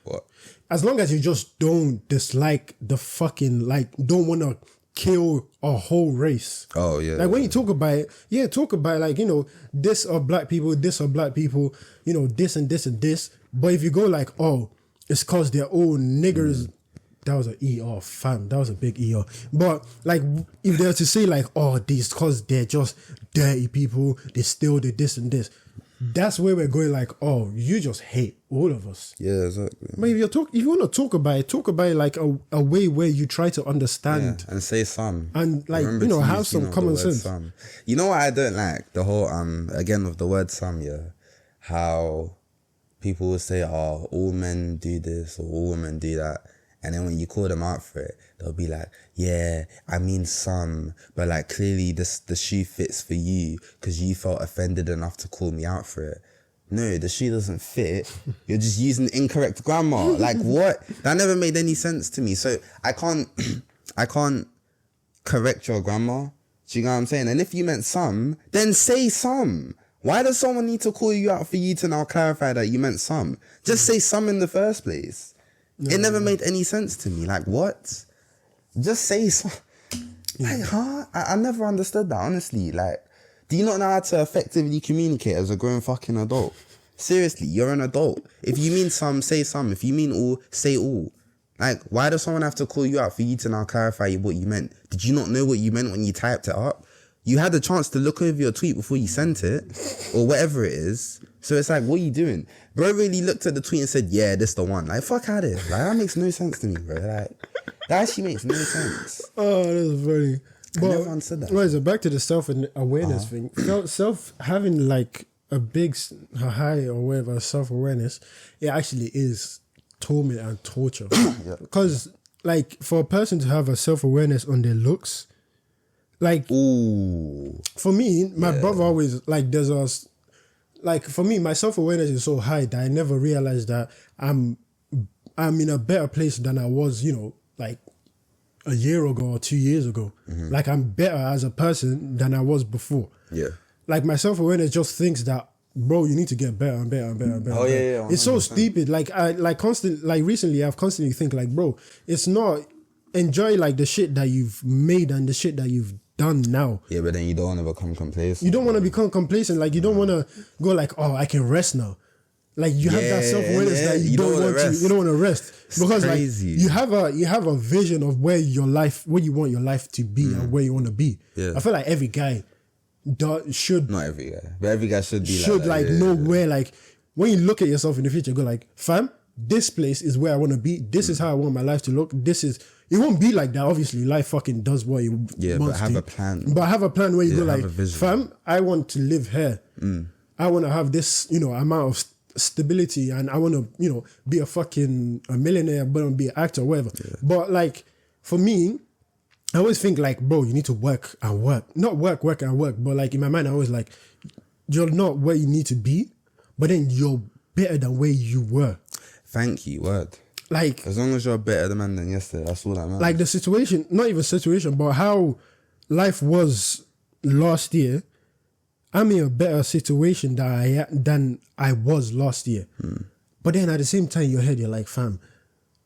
What? As long as you just don't dislike the fucking... Like, don't want to kill a whole race. Oh, yeah. Like, when you talk about it, talk about, like, you know, this are black people, you know, this and this and this. But if you go like, oh, it's because they're all niggers, that was an ER, fam. That was a big ER. But like, if they were to say like, oh, these cause they're just dirty people, they still did this and this. That's where we're going. Like, oh, you just hate all of us. Yeah, exactly. But if you want to talk about it like a way where you try to understand and say some and like Remember to have use, some common sense. Some. You know what I don't like? The whole again with the word some, yeah. How people will say, oh, all men do this or all women do that. And then when you call them out for it, they'll be like, yeah, I mean some, but like clearly the shoe fits for you because you felt offended enough to call me out for it. No, the shoe doesn't fit. You're just using incorrect grammar. Like what? That never made any sense to me. So I can't correct your grammar. Do you know what I'm saying? And if you meant some, then say some. Why does someone need to call you out for you to now clarify that you meant some? Just say some in the first place. It never made any sense to me. Like, what? Just say some. Like, huh? I never understood that, honestly. Like, do you not know how to effectively communicate as a grown fucking adult? Seriously, you're an adult. If you mean some, say some. If you mean all, say all. Like, why does someone have to call you out for you to now clarify what you meant? Did you not know what you meant when you typed it up? You had the chance to look over your tweet before you sent it, or whatever it is. So it's like, what are you doing? Bro really looked at the tweet and said, yeah, this the one. Like, fuck out of it. Like, that makes no sense to me, bro. Like, that actually makes no sense. Oh, that's funny. I never understood that. Right, so back to the self-awareness thing. Having like a big high or whatever self-awareness, it actually is torment and torture. Because like for a person to have a self-awareness on their looks, like, ooh, for me, my brother always, like, for me, my self-awareness is so high that I never realized that I'm in a better place than I was, like a year ago or 2 years ago. Mm-hmm. Like, I'm better as a person than I was before. Yeah. Like, my self-awareness just thinks that, bro, you need to get better and better and better and better. Oh, yeah, 100%. It's so stupid. Like, recently, I've constantly think, like, bro, it's not, enjoy, like, the shit that you've made and the shit that you've done now. Yeah, but then you don't want to become complacent. You don't want to become complacent. Like, you don't want to go like, oh, I can rest now. Like, you have that self-awareness that you don't want to rest. Because crazy. Like, you have a vision of where you want your life to be and where you want to be. Yeah. I feel like every guy should... Not every guy. But every guy should be should know where, like, when you look at yourself in the future, go like, fam, this place is where I want to be. This is how I want my life to look. It won't be like that. Obviously, life fucking does what it wants to. But have a plan. But have a plan where you go like, fam, I want to live here. I want to have this, amount of stability, and I want to, be a millionaire, but I want to be an actor, or whatever. Yeah. But like, for me, I always think like, bro, you need to work and work. Not work and work, but like in my mind, I always like, you're not where you need to be, but then you're better than where you were. Thank you, word. Like, as long as you're better than yesterday, that's all that matters. Like the situation, not even situation, but how life was last year, I'm in a better situation than I was last year. But then at the same time, in your head, you're like, fam,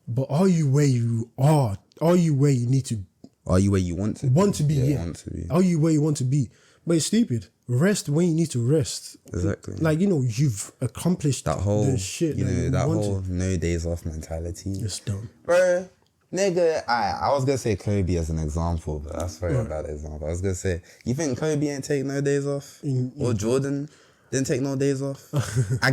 but are you where you are? Are you where you need to? Are you where you want to be? Want to be, yeah. Want to be. Are you where you want to be? But it's stupid. Rest when you need to rest. Exactly. Like, you've accomplished that whole the shit. That whole no days off mentality. It's dumb. Bro, nigga, I was going to say Kobe as an example, but that's very a bad example. I was going to say, you think Kobe ain't take no days off? Or Jordan didn't take no days off?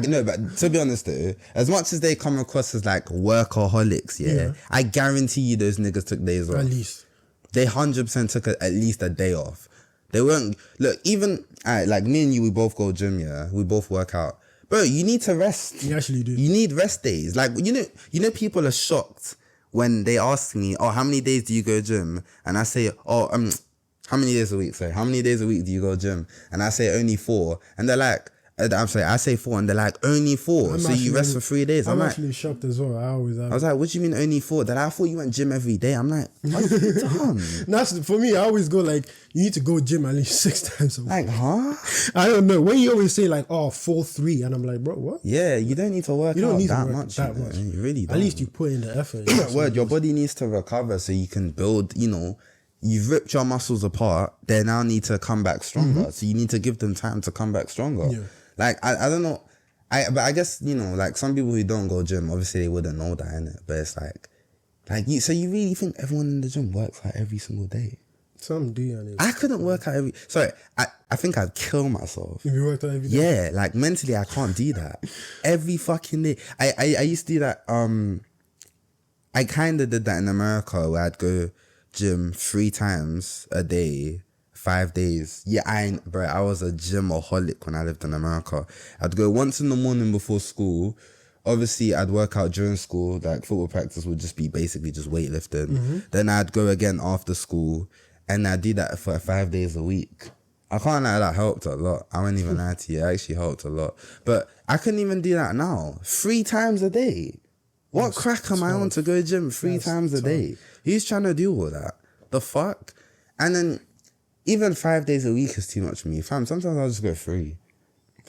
No, but to be honest though, as much as they come across as like workaholics, yeah. I guarantee you those niggas took days off. At least. They 100% took at least a day off. They weren't, look, even, like me and you, we both go gym, yeah? We both work out. Bro, you need to rest. You actually do. You need rest days. Like, you know, people are shocked when they ask me, oh, how many days do you go gym? And I say, oh, how many days a week? Sorry, how many days a week do you go gym? And I say only 4. And they're like, I'm sorry, I say 4 and they're like, only 4. So you rest for 3 days. I'm actually shocked as well. I was like, what do you mean only 4? They're like, I thought you went gym every day. I'm like, are you dumb? That's, for me, I always go like, you need to go gym at least 6 times a week. Like, huh? I don't know. When you always say like, oh, 4-3, and I'm like, bro, what? Yeah, you don't need to work out that much. You really don't. At least you put in the effort. Word, your body needs to recover so you can build, you've ripped your muscles apart. They now need to come back stronger. So you need to give them time to come back stronger. Yeah. Like, I don't know. But I guess, like some people who don't go gym, obviously they wouldn't know that, innit? But it's like, Like, so you really think everyone in the gym works out every single day? Some do, and I couldn't work out I think I'd kill myself. if you worked out every day? Yeah, like mentally I can't do that. Every fucking day. I used to do that, I kind of did that in America where I'd go gym 3 times a day, 5 days. Yeah, I was a gymaholic when I lived in America. I'd go once in the morning before school. Obviously, I'd work out during school. Like, football practice would just be basically just weightlifting. Then I'd go again after school, and I'd do that for 5 days a week. I can't lie, that helped a lot. I won't even lie to you. It actually helped a lot. But I couldn't even do that now. 3 times a day. What crack am I on to go gym 3 times a day? Who's trying to do all that? The fuck? And then even 5 days a week is too much for me. Fam, sometimes I'll just go 3.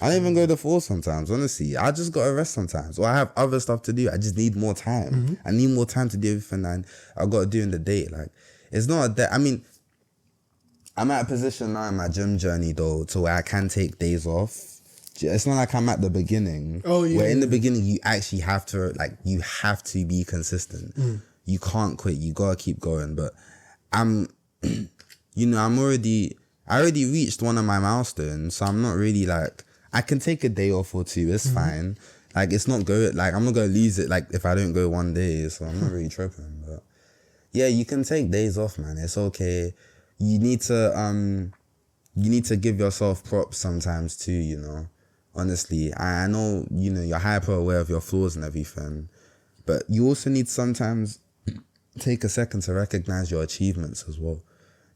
I don't even go to 4 sometimes, honestly. I just got to rest sometimes. Or I have other stuff to do. I just need more time. I need more time to do everything I got to do in the day. Like, it's not that. I mean, I'm at a position now in my gym journey, though, to where I can take days off. It's not like I'm at the beginning. Oh, yeah. Where in the beginning, you actually have to, you have to be consistent. You can't quit. You got to keep going. But I already reached one of my milestones. So I'm not really like, I can take a day off or 2. It's fine. Like, it's not good. Like, I'm not going to lose it, like, if I don't go 1 day. So I'm not really tripping. But yeah, you can take days off, man. It's okay. You need to give yourself props sometimes too, you know. Honestly, I know, you know, you're hyper aware of your flaws and everything, but you also need to sometimes take a second to recognize your achievements as well.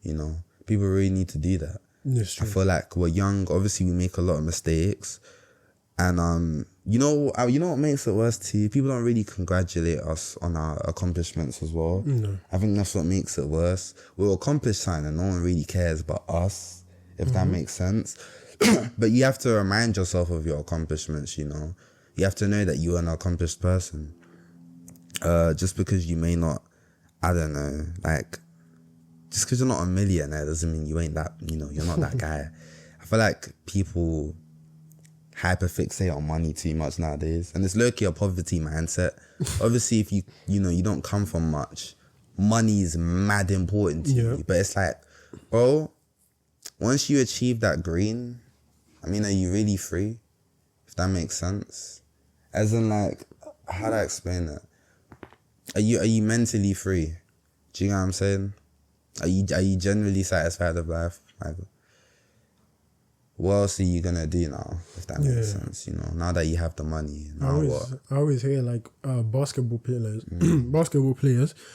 You know, people really need to do that. Yes, I feel like we're young. Obviously, we make a lot of mistakes, and you know what makes it worse too? People don't really congratulate us on our accomplishments as well. No. I think that's what makes it worse. We'll accomplish something and no one really cares about us, if that makes sense. But you have to remind yourself of your accomplishments, you know. You have to know that you are an accomplished person. Just because you may not, I don't know, like, just because you're not a millionaire doesn't mean you ain't that, you know, you're not that guy. I feel like people hyperfixate on money too much nowadays. And it's low-key a poverty mindset. Obviously, if you don't come from much, money is mad important to you. But it's like, bro, once you achieve that green, I mean, are you really free? If that makes sense. As in, like, how do I explain it? Are you mentally free? Do you know what I'm saying? Are you generally satisfied with life? Like, what else are you gonna do now? If that makes sense, you know. Now that you have the money, now I always hear like basketball players,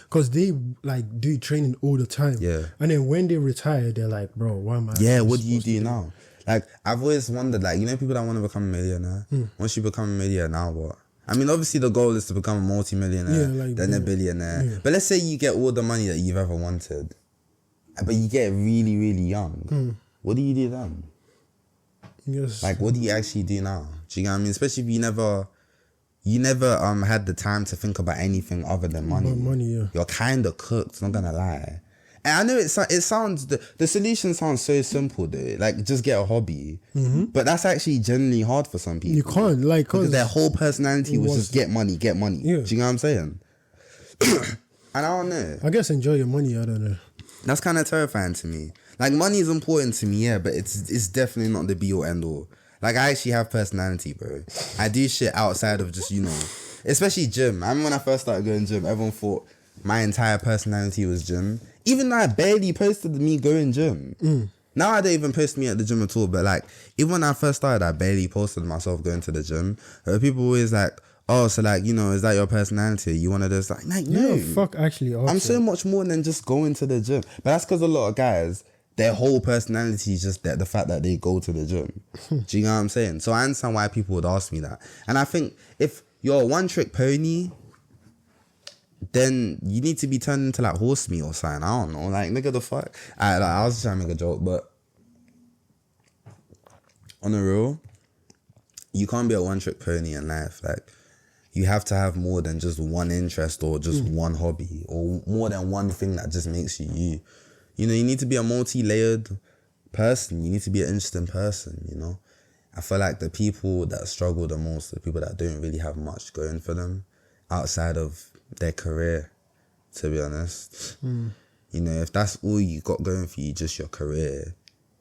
because they like do training all the time. Yeah. And then when they retire, they're like, bro, why am I? Yeah. What do you do now? Like, I've always wondered, like, you know, people that want to become a millionaire. Once you become a millionaire, now what? I mean, obviously the goal is to become a multi-millionaire, then a billionaire. Yeah. But let's say you get all the money that you've ever wanted, but you get really, really young. What do you do then? Yes. Like, what do you actually do now? Do you know what I mean? Especially if you never had the time to think about anything other than money. You're kind of cooked, not gonna lie. And I know it sounds, the solution sounds so simple though. Like, just get a hobby. But that's actually generally hard for some people. You can't, like, because their whole personality was just get money. Yeah. Do you know what I'm saying? And I don't know. I guess enjoy your money, I don't know. That's kind of terrifying to me. Like, money is important to me, yeah, but it's definitely not the be all end all. Like, I actually have personality, bro. I do shit outside of just, you know, especially gym. I remember when I first started going gym, everyone thought my entire personality was gym. Even though I barely posted me going gym. Now I don't even post me at the gym at all, but like, even when I first started, I barely posted myself going to the gym. People always like, oh, so like, you know, is that your personality? You one of those like no. Yeah, fuck, actually. Also. I'm so much more than just going to the gym. But that's because a lot of guys, their whole personality is just the fact that they go to the gym. Do you know what I'm saying? So I understand why people would ask me that. And I think if you're a one-trick pony, then you need to be turned into like horse meat or something. I don't know. Like, nigga, the fuck? I was just trying to make a joke, but on the real, you can't be a one-trick pony in life. Like, you have to have more than just one interest or just one hobby or more than one thing that just makes you you. You know, you need to be a multi-layered person. You need to be an interesting person, you know. I feel like the people that struggle the most are the people that don't really have much going for them outside of their career. to be honest. You know, if that's all you got going for you, just your career,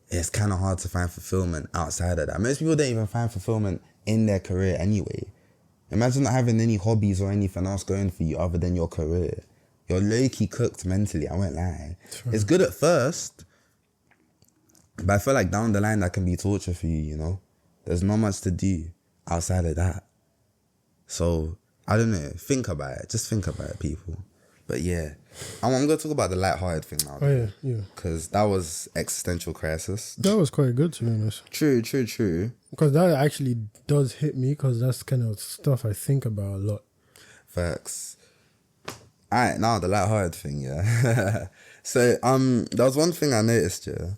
it's kind of hard to find fulfillment outside of that. Most people don't even find fulfillment in their career anyway. Imagine not having any hobbies or anything else going for you other than your career. You're low-key cooked mentally, I won't lie. True. It's good at first, but I feel like down the line that can be torture for you, you know? There's not much to do outside of that. So, I don't know. Think about it. Just think about it, people. But yeah, I'm going to talk about the lighthearted thing now. Oh, yeah, yeah. Because that was existential crisis. That was quite good, to be honest. True. Because that actually does hit me, because that's kind of stuff I think about a lot. Facts. Alright, now the lighthearted thing, yeah. So, there was one thing I noticed, yeah.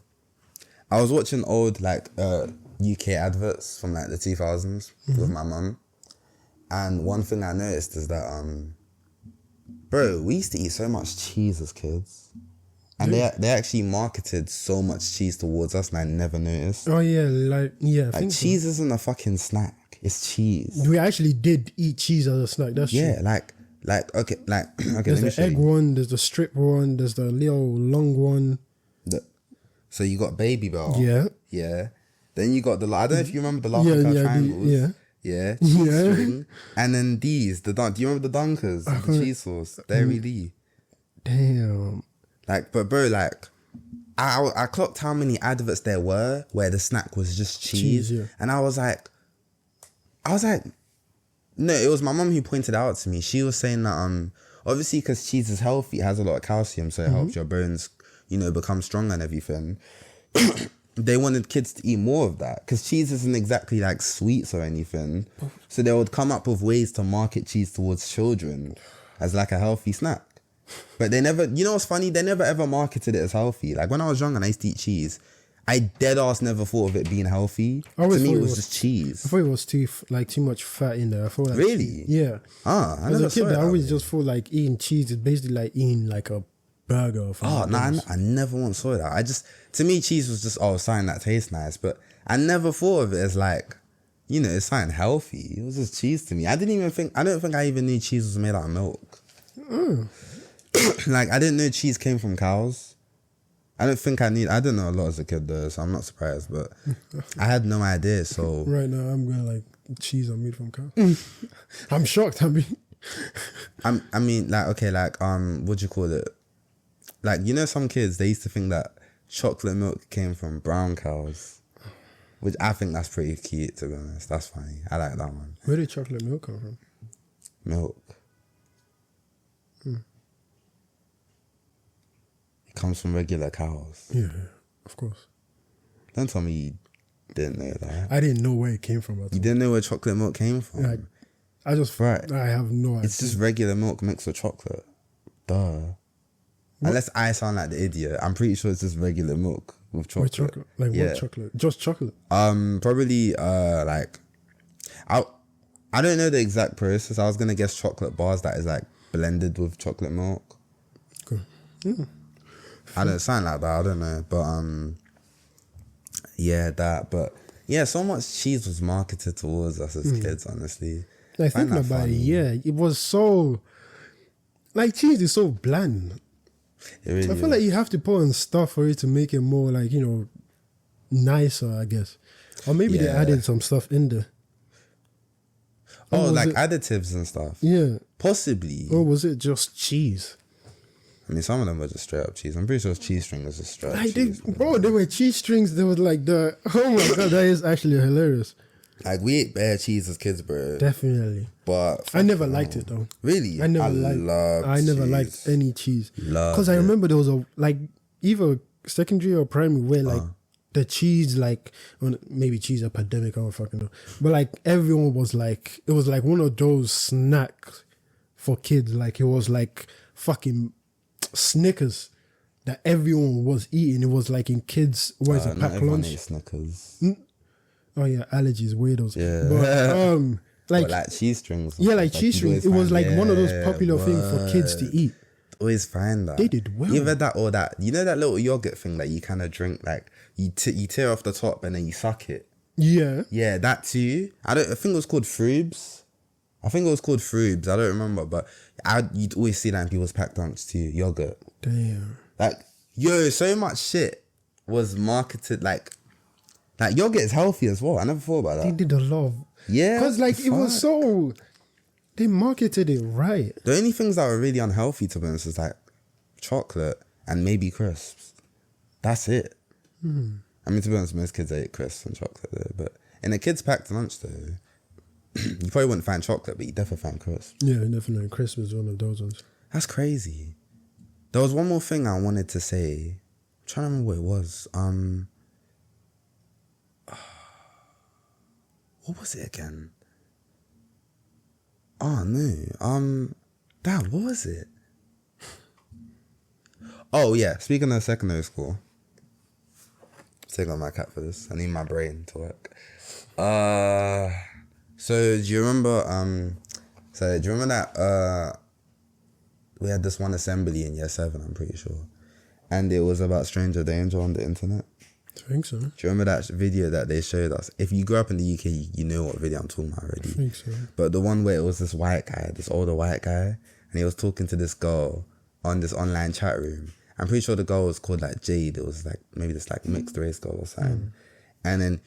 I was watching old, like, UK adverts from, like, the 2000s with my mum. And one thing I noticed is that, bro, we used to eat so much cheese as kids. And they actually marketed so much cheese towards us, and I never noticed. Oh, yeah, I Like, think cheese isn't a fucking snack. It's cheese. We actually did eat cheese as a snack, that's true. Yeah, okay, There's let me the show egg you. one, there's the strip one, there's the little long one. So you got Baby Bell. Yeah. Yeah. Then you got I don't know if you remember the Laughing Yeah, triangles. yeah. Yeah. Yeah. Cheese string. And then these, do you remember the Dunkers? The cheese sauce. Dairy D. Damn. Like, but bro, like, I clocked how many adverts there were where the snack was just cheese. Yeah. And I was like, no, it was my mum who pointed out to me. She was saying that, obviously because cheese is healthy, it has a lot of calcium, so it helps your bones, you know, become stronger and everything. They wanted kids to eat more of that because cheese isn't exactly like sweets or anything. So they would come up with ways to market cheese towards children as like a healthy snack. But they never, you know what's funny? They never ever marketed it as healthy. Like when I was young and I used to eat cheese, I dead ass never thought of it being healthy. To me, it was just cheese. I thought it was too much fat in there. I thought like, Really? Yeah. I As never a saw kid, it I that always way. just thought like eating cheese is basically like eating like a burger or something. Oh, no, I never once saw that. To me, cheese was just, something that tastes nice. But I never thought of it as like, you know, it's something healthy. It was just cheese to me. I don't think I even knew cheese was made out of milk. Like, I didn't know cheese came from cows. I didn't know a lot as a kid though, so I'm not surprised. But I had no idea, so. Right now, I'm going like, cheese are made from cows. I'm shocked. I mean, what do you call it? Like, you know, some kids, they used to think that chocolate milk came from brown cows, which I think that's pretty cute, to be honest. That's funny. I like that one. Where did chocolate milk come from? Milk. It comes from regular cows. Yeah, of course. Don't tell me you didn't know that. I didn't know where it came from at all. You didn't know where chocolate milk came from? Like, I have no idea. It's just regular milk mixed with chocolate. Duh. What? Unless I sound like the idiot, I'm pretty sure it's just regular milk with chocolate. With chocolate? Like Yeah. what chocolate? Just chocolate? Probably I don't know the exact process. I was gonna guess chocolate bars that is like blended with chocolate milk. Cool. Yeah. I don't sound like that. I don't know, but yeah, that. But yeah, so much cheese was marketed towards us as kids. Honestly, Like Find thinking that about funny. it, yeah, it was so. Like cheese is so bland. It really I feel is. like you have to put on stuff for it to make it more like, you know, nicer, I guess. Or maybe they Yeah. added some stuff in there. Or Oh, was like it- additives and stuff. Yeah. Possibly. Or was it just cheese? I mean, some of them were just straight up cheese. I'm pretty sure cheese string was just straight up Like cheese. there were cheese strings. There was like the oh my god, that is actually hilarious. Like we ate bare cheese as kids, bro. Definitely. But I never liked it though. Really? I never loved liked cheese. any cheese. Loved Because I it. remember there was a like either secondary or primary where like the cheese like maybe cheese epidemic, I don't fucking know. But like everyone was like it was like one of those snacks for kids. Like it was like fucking Snickers that everyone was eating. It was like in kids Not pack everyone lunch. ate Snickers. Oh yeah, allergies, weirdos. Yeah. But Like cheese strings. and yeah, stuff. like cheese you'd strings. always It was find- like one of those yeah, popular things for kids to word. eat. Always find that. They did well. Either that or that. You know that little yogurt thing that you kind of drink, like you tear off the top and then you suck it. Yeah. Yeah, that too. I think it was called Froobs. I don't remember, but You'd always see that in people's packed lunch too. Yogurt. Damn. Like, yo, so much shit was marketed like yogurt is healthy as well. I never thought about that. They did a lot of... Yeah. Because, like, it was so... They marketed it right. The only things that were really unhealthy, to be honest, is like chocolate and maybe crisps. That's it. I mean, to be honest, most kids ate crisps and chocolate though. But in a kid's packed lunch though, you probably wouldn't find chocolate, but you definitely find crisps. Yeah, definitely. Crisp is one of those ones. That's crazy. There was one more thing I wanted to say. I'm trying to remember what it was. What was it again? Oh no. Damn, what was it? Oh yeah, speaking of secondary school. Take on my cat for this. I need my brain to work. So do you remember that we had this one assembly in year 7, I'm pretty sure. And it was about stranger danger on the internet. I think so. Do you remember that video that they showed us? If you grew up in the UK, you know what video I'm talking about already. I think so. But the one where it was this older white guy, and he was talking to this girl on this online chat room. I'm pretty sure the girl was called like Jade. It was like maybe this like mixed race girl or something. And then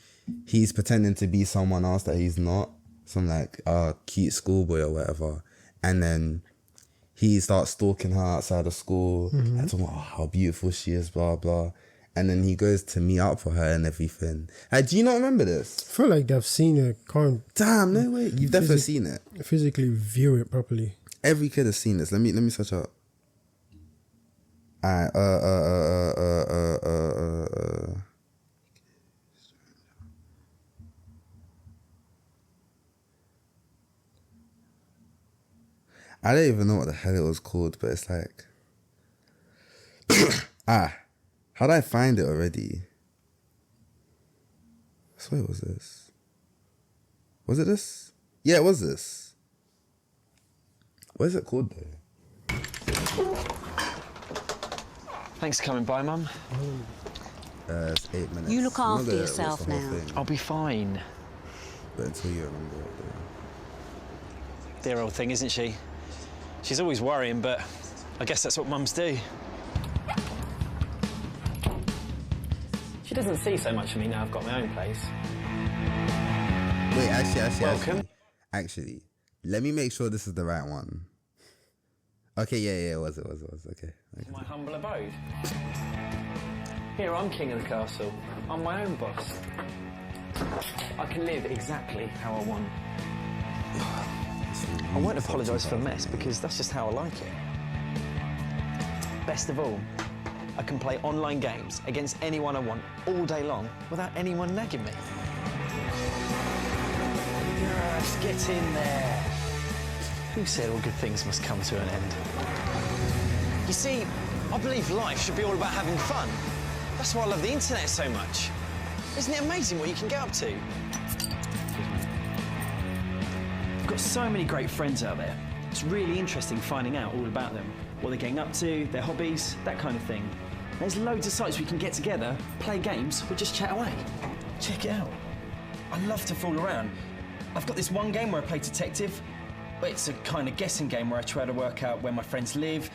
he's pretending to be someone else that he's not. Some like cute schoolboy or whatever. And then he starts stalking her outside of school. And talking about how beautiful she is, blah, blah. And then he goes to meet up for her and everything. Like, do you not remember this? I feel like I've seen it. Can't Damn, no way. You've definitely seen it. physically view it properly. Every kid has seen this. Let me search up. I don't even know what the hell it was called, but it's like how did I find it already? I swear it was this. Was it this? Yeah, it was this. What is it called though? Thanks for coming by, Mum. It's 8 minutes. You look after Remember yourself what's the whole now. thing? I'll be fine. But until you remember it though. Dear old thing, isn't she? She's always worrying, but I guess that's what mums do. She doesn't see so much of me now I've got my own place. Wait, Welcome. actually, let me make sure this is the right one. Okay, yeah, it was. Okay. My humble abode. Here, I'm king of the castle. I'm my own boss. I can live exactly how I want. I won't apologise for the mess because that's just how I like it. Best of all, I can play online games against anyone I want all day long without anyone nagging me. Yes, get in there. Who said all good things must come to an end? You see, I believe life should be all about having fun. That's why I love the internet so much. Isn't it amazing what you can get up to? I've got so many great friends out there. It's really interesting finding out all about them, what they're getting up to, their hobbies, that kind of thing. There's loads of sites we can get together, play games, or just chat away. Check it out. I love to fool around. I've got this one game where I play detective. It's a kind of guessing game where I try to work out where my friends live,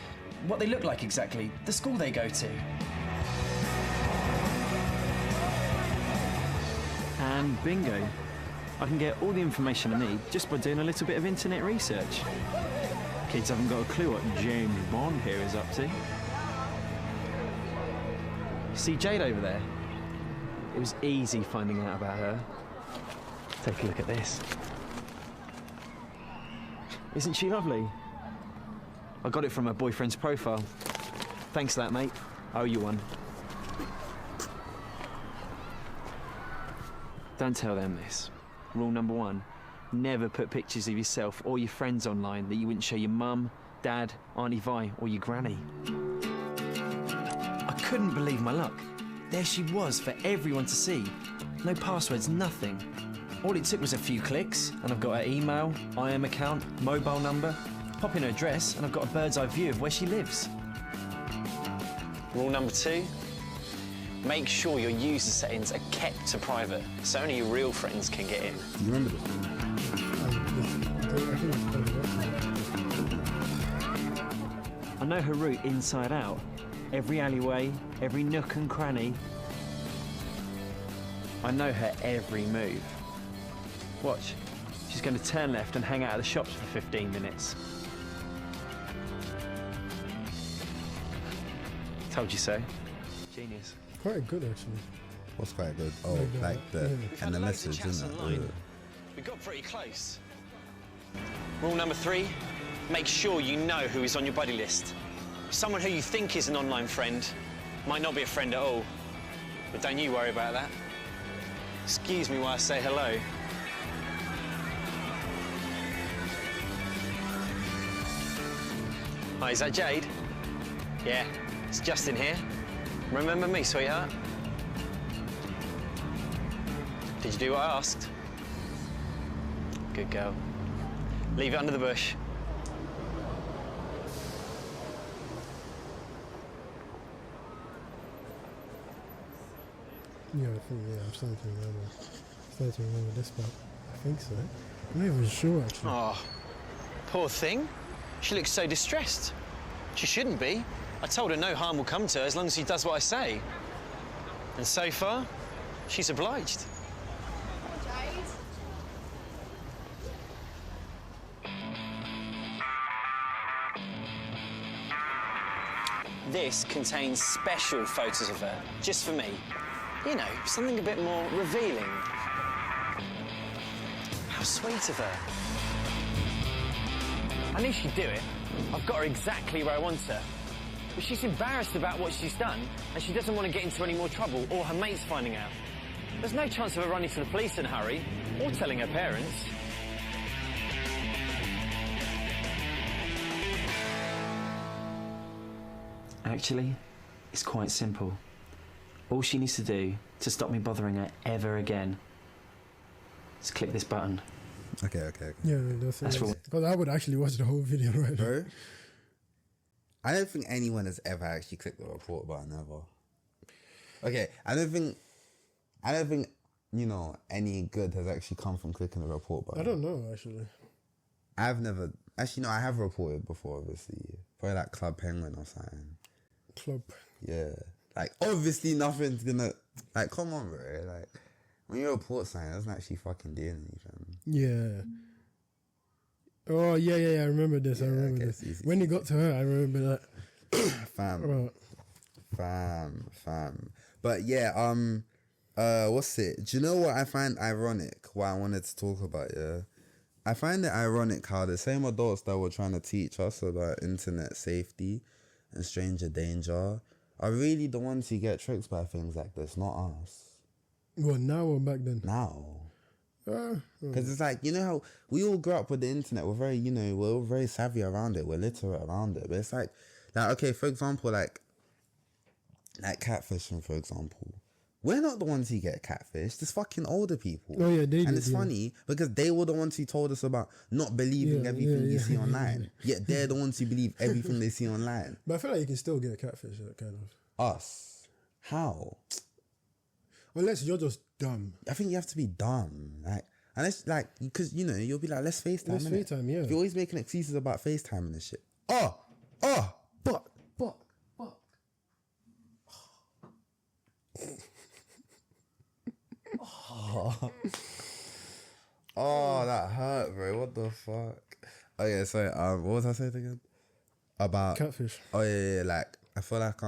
what they look like exactly, the school they go to. And bingo. I can get all the information I need just by doing a little bit of internet research. Kids haven't got a clue what James Bond here is up to. See Jade over there? It was easy finding out about her. Take a look at this. Isn't she lovely? I got it from her boyfriend's profile. Thanks for that, mate. I owe you one. Don't tell them this. Rule number 1, never put pictures of yourself or your friends online that you wouldn't show your mum, dad, Auntie Vi, or your granny. I couldn't believe my luck. There she was for everyone to see. No passwords, nothing. All it took was a few clicks, and I've got her email, IM account, mobile number, pop in her address, and I've got a bird's eye view of where she lives. Rule number 2, make sure your user settings are kept to private, so only your real friends can get in. Do you remember this? know her route inside out. Every alleyway, every nook and cranny. I know her every move. Watch, she's going to turn left and hang out at the shops for 15 minutes. Told you so. Genius. Quite good, actually. What's quite good? Oh, like and the message, isn't it? We got pretty close. Rule number 3, make sure you know who is on your buddy list. Someone who you think is an online friend might not be a friend at all. But don't you worry about that. Excuse me while I say hello. Hi, is that Jade? Yeah, it's Justin here. Remember me, sweetheart? Did you do what I asked? Good girl. Leave it under the bush. Yeah, I think, I'm starting to remember this part. I think so. I'm not even sure, actually. Oh, poor thing. She looks so distressed. She shouldn't be. I told her no harm will come to her as long as she does what I say. And so far, she's obliged. This contains special photos of her, just for me. You know, something a bit more revealing. How sweet of her. I knew she'd do it. I've got her exactly where I want her. But she's embarrassed about what she's done, and she doesn't want to get into any more trouble or her mates finding out. There's no chance of her running to the police in a hurry, or telling her parents. Actually, it's quite simple. All she needs to do to stop me bothering her ever again is click this button. Okay. Yeah, that's right. Because I would actually watch the whole video right now. Bro, I don't think anyone has ever actually clicked the report button ever. Okay, I don't think any good has actually come from clicking the report button. I don't know, actually. I've never actually no, I have reported before, obviously. Probably like Club Penguin or something. Club. Yeah. Like obviously nothing's gonna like come on, bro. Like when you report something, it doesn't actually fucking do anything. Yeah. Oh yeah. I remember this. I remember this. Easy. When it got to her, I remember that. Fam. But yeah, what's it? Do you know what I find ironic? What I wanted to talk about, yeah? I find it ironic how the same adults that were trying to teach us about internet safety and stranger danger are really the ones who get tricked by things like this, not us. What, now or back then? Now. Because it's like, you know how we all grew up with the internet, we're very, we're all very savvy around it, we're literate around it. But it's like okay, for example, like catfishing, for example. We're not the ones who get catfished. It's fucking older people. Oh yeah, they And did, it's funny because they were the ones who told us about not believing everything you see online. Yet they're the ones who believe everything they see online. But I feel like you can still get catfish, kind of. Us. How? Unless you're just dumb. I think you have to be dumb. Unless, because, you'll be like, let's FaceTime. Let's innit? FaceTime, yeah. You're always making excuses about FaceTime and this shit. Fuck. Oh, that hurt, bro. What the fuck? Oh yeah, sorry. What was I saying again? About Catfish. Oh yeah. I feel like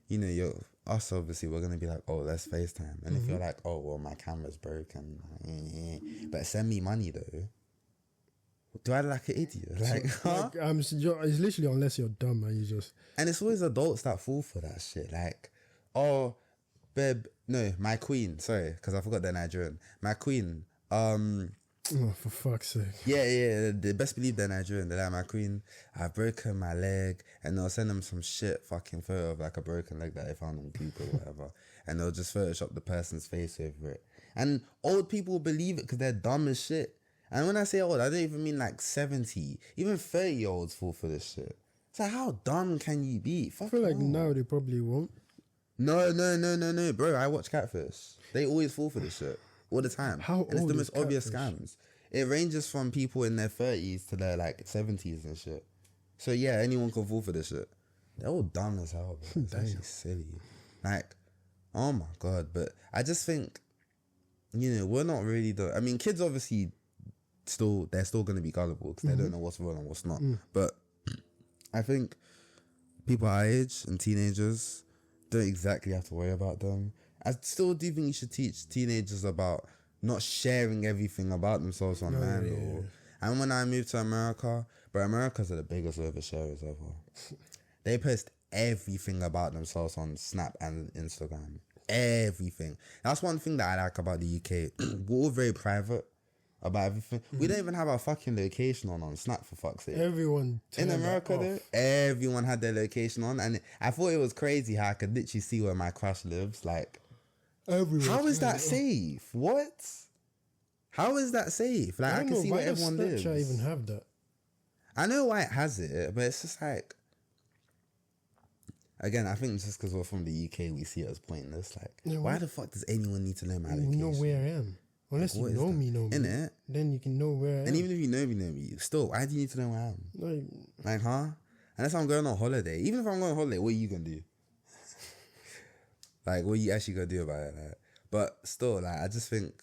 you're us obviously we're gonna be like, oh, let's FaceTime, and if you're like, oh well, my camera's broken, but send me money though. Do I look like an idiot? It's literally unless you're dumb and you just. And it's always adults that fall for that shit. Like, oh, babe, no, my queen. Sorry, because I forgot they're Nigerian. My queen. Oh, for fuck's sake. Yeah. They best believe they're Nigerian. They're like, my queen, I've broken my leg. And they'll send them some shit fucking photo of like a broken leg that they found on Google or whatever. And they'll just Photoshop the person's face over it. And old people believe it because they're dumb as shit. And when I say old, I don't even mean like 70. Even 30-year-olds fall for this shit. It's like, how dumb can you be? I feel like now they probably won't. No, bro. I watch Catfish. They always fall for this shit. All the time. How old and it's the is most obvious Catfish? scams. It ranges from people in their 30s to their like 70s and shit. So yeah, anyone can fall for this shit. They're all dumb as hell, bro. It's actually silly. Like, oh my God. But I just think, we're not really I mean, kids obviously they're still going to be gullible because they don't know what's wrong and what's not. But I think people our age and teenagers don't exactly have to worry about them. I still do think you should teach teenagers about not sharing everything about themselves online. And when I moved to America, but Americans are the biggest oversharers ever. They post everything about themselves on Snap and Instagram. Everything. That's one thing that I like about the UK. We're all very private about everything. We don't even have our fucking location on Snap, for fuck's sake. Everyone in America, though, everyone had their location on, and I thought it was crazy how I could literally see where my crush lives. Like, everyone. How is that safe? What? How is that safe? Like, I can see where everyone lives. Why does Snapchat even have that? I know why it has it, but it's just like, again, I think just because we're from the UK, we see it as pointless. Like, why the fuck does anyone need to know my location? You know where I am. Unless you know me. Innit? Then you can know where I am. And even if you know me, still, why do you need to know where I am? Like, huh? Unless I'm going on holiday. Even if I'm going on holiday, what are you going to do? Like, what are you actually going to do about it? Like, but still, like, I just think,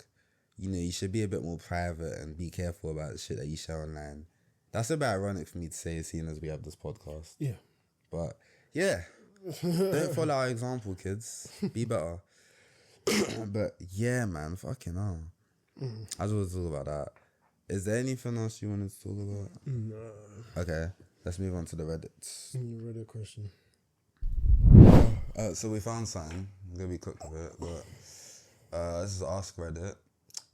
you should be a bit more private and be careful about the shit that you share online. That's a bit ironic for me to say, seeing as we have this podcast. Yeah. But, yeah. Don't follow our example, kids. Be better. But, yeah, man. Fucking hell. I just want to talk about that. Is there anything else you wanted to talk about? No. Okay. Let's move on to the Reddits. Reddit question. So we found something. I'm going to be quick with it. But this is Ask Reddit.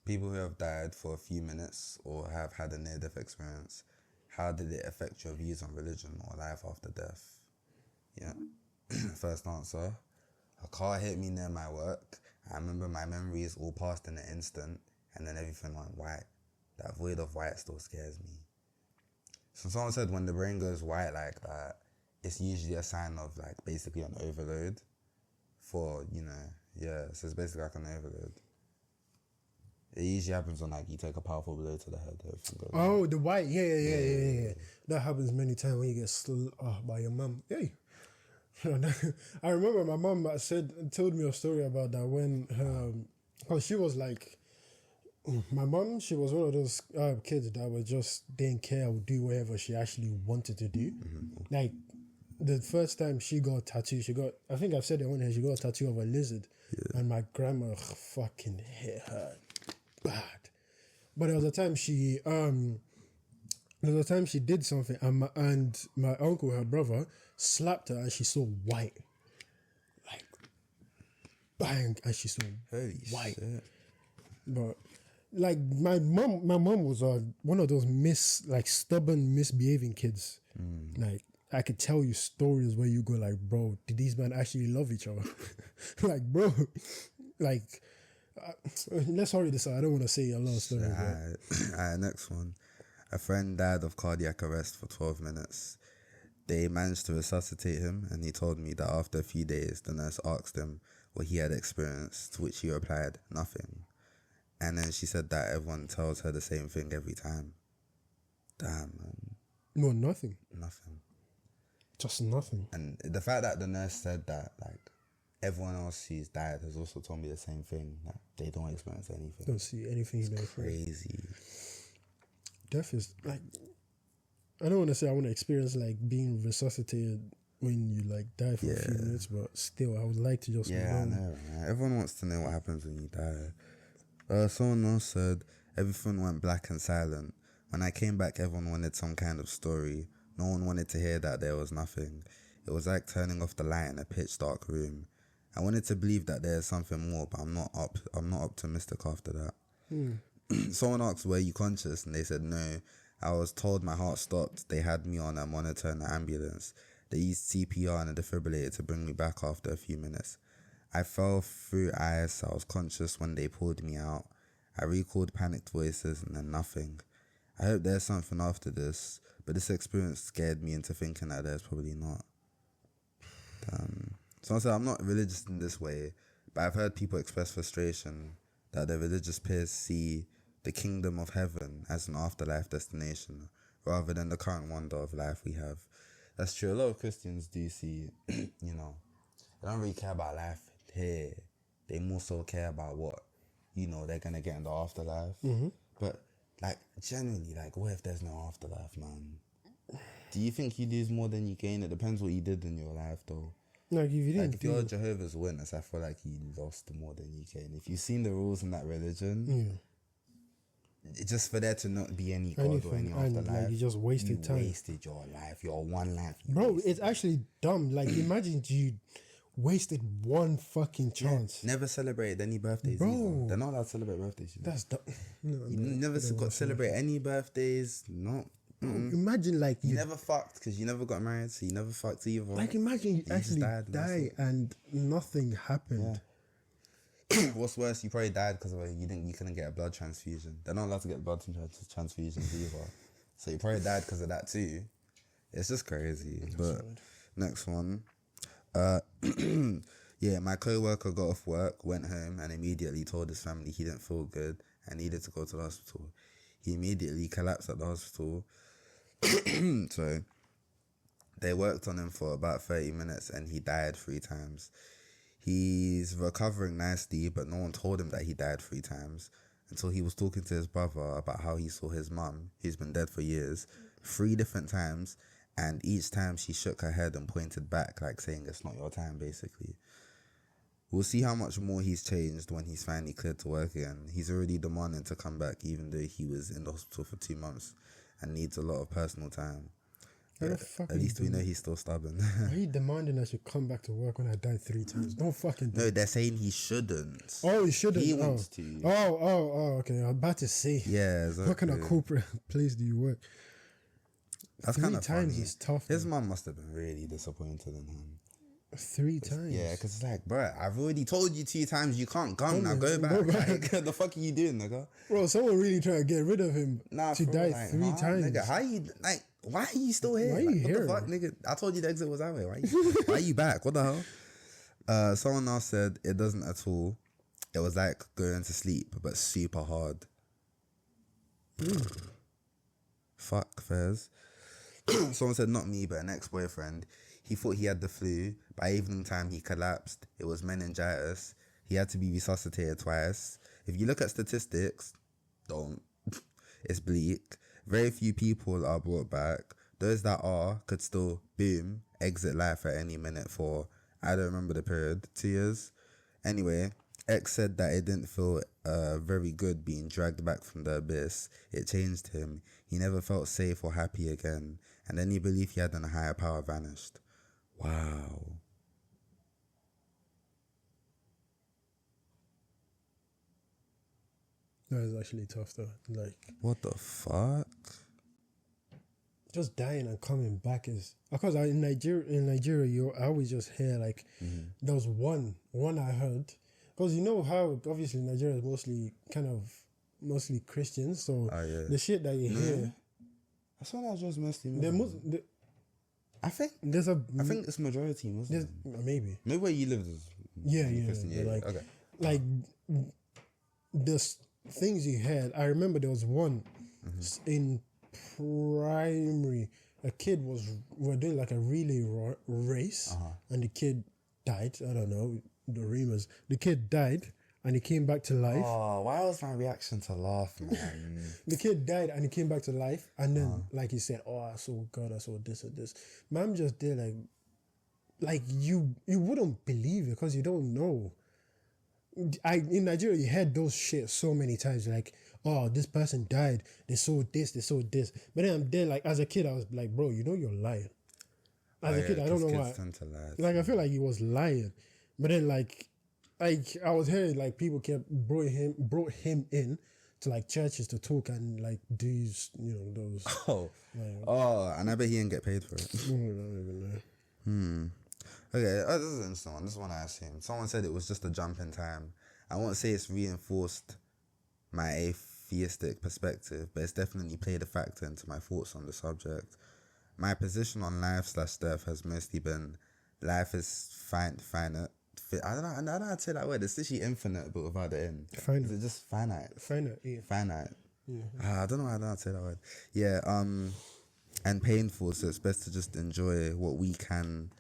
People who have died for a few minutes or have had a near-death experience, how did it affect your views on religion or life after death? Yeah. First answer. A car hit me near my work. I remember my memories all passed in an instant and then everything went white. That void of white still scares me. So someone said when the brain goes white like that, it's usually a sign of like basically an overload for, so it's basically like an overload. It usually happens when like you take a powerful blow to the head. Oh, the white, yeah. That happens many times when you get by your mum. Hey, I remember my mum told me a story about that when because she was like, my mum, she was one of those kids that was just didn't care, would do whatever she actually wanted to do. Mm-hmm. Like the first time she got a tattoo, I think I've said it on here, she got a tattoo of a lizard, and my grandma fucking hit her bad. But there was a time she did something and my uncle, her brother, slapped her and she saw white. Like bang, and she saw white. Shit. But like my mom was one of those stubborn, misbehaving kids. Like I could tell you stories where you go like, bro, did these men actually love each other? Like, bro, like. Let's hurry this out. I don't want to say a lot of stories. Alright, next one. A friend died of cardiac arrest for 12 minutes. They managed to resuscitate him, and he told me that after a few days, the nurse asked him what he had experienced, to which he replied, nothing. And then she said that everyone tells her the same thing every time. Damn, man. No, nothing. Nothing. Just nothing. And the fact that the nurse said that, like, everyone else who's died has also told me the same thing. Like, they don't experience anything. Don't see anything. It's crazy. Death is like, I don't want to say I want to experience like being resuscitated when you like die for a few minutes, but still, I would like to just. Yeah, I know. Right? Everyone wants to know what happens when you die. Someone else said everything went black and silent. When I came back, everyone wanted some kind of story. No one wanted to hear that there was nothing. It was like turning off the light in a pitch dark room. I wanted to believe that there's something more, but I'm not optimistic after that. Someone asked, were you conscious? And they said no. I was told my heart stopped. They had me on a monitor in the ambulance. They used CPR and a defibrillator to bring me back after a few minutes. I fell through ice. I was conscious when they pulled me out. I recalled panicked voices and then nothing. I hope there's something after this, but this experience scared me into thinking that there's probably not. So I said, I'm not religious in this way, but I've heard people express frustration that their religious peers see the kingdom of heaven as an afterlife destination rather than the current wonder of life we have. That's true. A lot of Christians do see, you know, they don't really care about life here. They more so care about what, you know, they're going to get in the afterlife. Mm-hmm. But, like, generally, like, what if there's no afterlife, man? Do you think you lose more than you gain? It depends what you did in your life, though. Like, if you didn't Like, if you're a Jehovah's Witness, I feel like you lost more than you gain. If you've seen the rules in that religion, just for there to not be any God or any afterlife, like, you just wasted time. You wasted your life, your one life. Bro, it's actually dumb. Like, imagine you wasted one fucking chance. Never celebrated any birthdays, bro. Either. They're not allowed to celebrate birthdays. You know? That's dumb. No, you never got to celebrate any birthdays. No. Imagine, like, you never fucked because you never got married, so you never fucked either. Like, imagine you actually die and nothing happened. Yeah. What's worse, you probably died because you couldn't get a blood transfusion. They're not allowed to get blood transfusions either, so you probably died because of that too. It's just crazy. But next one, yeah, my co-worker got off work, went home, and immediately told his family he didn't feel good and needed to go to the hospital. He immediately collapsed at the hospital. So they worked on him for about 30 minutes and he died 3 times. He's recovering nicely, but no one told him that he died 3 times until he was talking to his brother about how he saw his mum, who's been dead for years, 3 different times, and each time she shook her head and pointed back, like saying it's not your time, basically. We'll see how much more he's changed when he's finally cleared to work again. He's already demanding to come back, even though he was in the hospital for 2 months and needs a lot of personal time. At least we know he's still stubborn. Why are you demanding I should come back to work when I died 3 times? Don't fucking do No, they're saying he shouldn't. Oh, he shouldn't? He wants to. Okay. I'm about to say. Yeah, exactly. What kind of corporate place do you work? That's 3 kind of times funny. Is tough. His mum must have been really disappointed in him. 3 times? Yeah, because it's like, bro, I've already told you 2 times you can't come. Now go back. Like, the fuck are you doing, nigga? Bro, someone really trying to get rid of him to die like, 3 times. Nigga, how you, like, why are you still here? Why are you what here? the fuck, nigga? I told you the exit was that way. Why are you back? What the hell? Someone else said it doesn't at all. It was like going to sleep, but super hard. Fuck, Fez. Someone said not me, but an ex-boyfriend. He thought he had the flu. By evening time, he collapsed. It was meningitis. He had to be resuscitated twice. If you look at statistics, don't. It's bleak. Very few people are brought back. Those that are could still, boom, exit life at any minute for, I don't remember the period, 2 years. Anyway, X said that it didn't feel very good being dragged back from the abyss. It changed him. He never felt safe or happy again. And any belief he had in a higher power vanished. Wow. That is actually tough though. Like, what the fuck? Just dying and coming back is because in Nigeria, I always just hear like there was one I heard because you know how obviously Nigeria is mostly Christians, so the shit that you hear. I thought that was just mostly Muslim. I think it's majority Muslim. Maybe where you live is Christian. Yeah, like, okay. Like the things you had. I remember there was one in primary. A kid were doing like a relay race, and the kid died. I don't know the rumors. The kid died. And he came back to life. Oh, why was my reaction to laugh, man? The kid died and he came back to life. And then, like he said, I saw God, I saw this and this. Man just did like you wouldn't believe it because you don't know. In Nigeria, you heard those shit so many times. Like, this person died. They saw this, they saw this. But then I'm there, like, as a kid, I was like, bro, you know you're lying. As a kid, I don't know why. Like, I feel like he was lying. But then, like I was hearing like people kept brought him in to like churches to talk and like do those. And I bet he didn't get paid for it. I don't even know. Okay, this is an interesting one. This is one I assumed. Someone said it was just a jump in time. I won't say it's reinforced my atheistic perspective, but it's definitely played a factor into my thoughts on the subject. My position on life/death has mostly been life is finite. I don't know how to say that word. It's literally infinite, but without the end. Finite. Is it just finite? Finite, yeah. Finite. Yeah. I don't know how to say that word. Yeah, and painful, so it's best to just enjoy what we can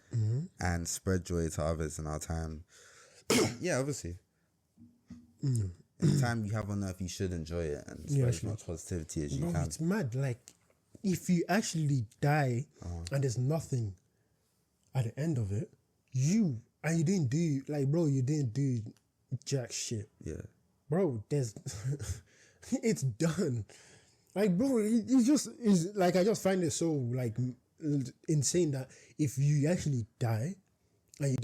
and spread joy to others in our time. Yeah, obviously. In the time you have on earth, you should enjoy it and spread as much positivity as you can. It's mad. Like, if you actually die and there's nothing at the end of it, you didn't do, like, bro, you didn't do jack shit. Yeah. Bro, it's done. Like, bro, it's like, I just find it so, like, insane that if you actually die and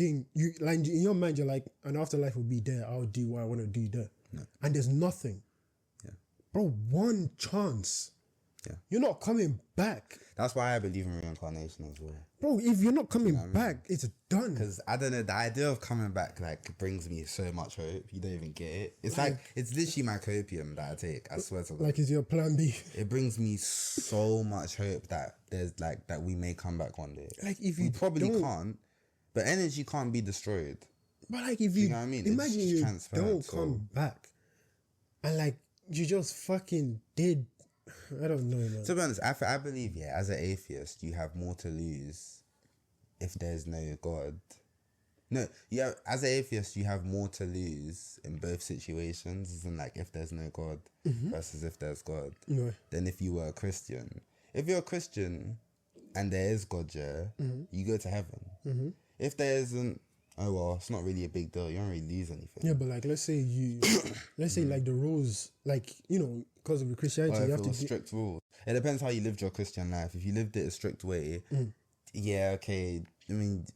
like, in your mind, you're like, an afterlife will be there, I'll do what I want to do there. No. And there's nothing. Yeah. Bro, one chance. Yeah. You're not coming back. That's why I believe in reincarnation as well. Bro, if you're not coming back, it's done. Because, I don't know, the idea of coming back, like, brings me so much hope. You don't even get it. It's like it's literally my copium that I take. I swear to God. Like, it's your plan B. It brings me so much hope that there's, like, that we may come back one day. Like, if you probably can't, but energy can't be destroyed. But, like, if you know what I mean? Imagine you don't come back and, like, you just fucking did. I don't know, man. To be honest, I believe, as an atheist, you have more to lose if there's no God. No, as an atheist, you have more to lose in both situations, isn't like if there's no God versus if there's God, than if you were a Christian. If you're a Christian and there is God, you go to heaven. If there isn't, oh well, it's not really a big deal. You don't really lose anything. Yeah, but like, let's say like the rules, like, you know, because of the Christianity, you have to strict rules. It depends how you lived your Christian life. If you lived it a strict way, okay. I mean,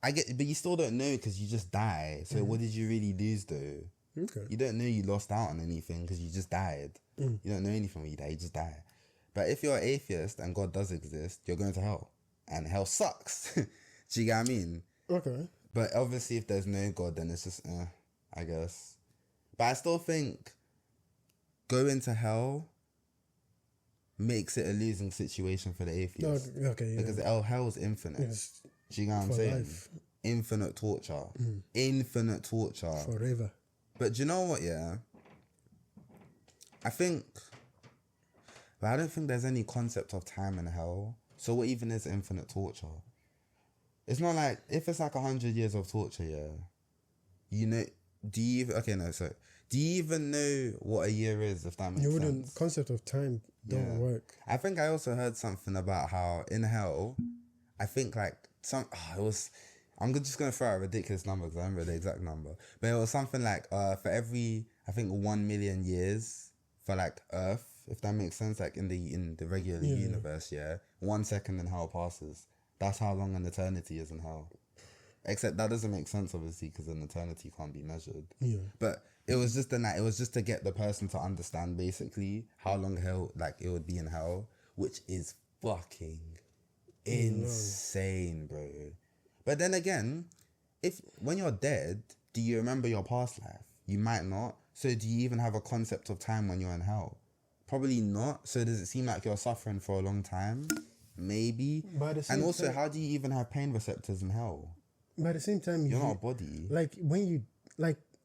I get, but you still don't know because you just die. So what did you really lose though? Okay. You don't know you lost out on anything because you just died. You don't know anything when you die. You just die. But if you're an atheist and God does exist, you're going to hell, and hell sucks. Do you get what I mean? Okay. But obviously, if there's no God, then it's just, I guess. But I still think going to hell makes it a losing situation for the atheist. Okay, because hell is infinite. Yes. Do you know what I'm saying? Life. Infinite torture. Infinite torture. Forever. But do you know what, I think, but I don't think there's any concept of time in hell. So what even is infinite torture? It's not like, if it's like 100 years of torture, you know, do you even know what a year is, if that makes sense? Concept of time don't work. I think I also heard something about how in hell, I think like I'm just going to throw out a ridiculous number because I don't remember the exact number, but it was something like for every, I think 1 million years for like Earth, if that makes sense, like in the regular universe, 1 second in hell passes. That's how long an eternity is in hell. Except that doesn't make sense, obviously, because an eternity can't be measured. Yeah. But it was just to get the person to understand basically how long hell, like, it would be in hell, which is fucking insane, bro. But then again, when you're dead, do you remember your past life? You might not. So do you even have a concept of time when you're in hell? Probably not. So does it seem like you're suffering for a long time? Maybe. And also, how do you even have pain receptors in hell? But at the same time, you're not a body. Like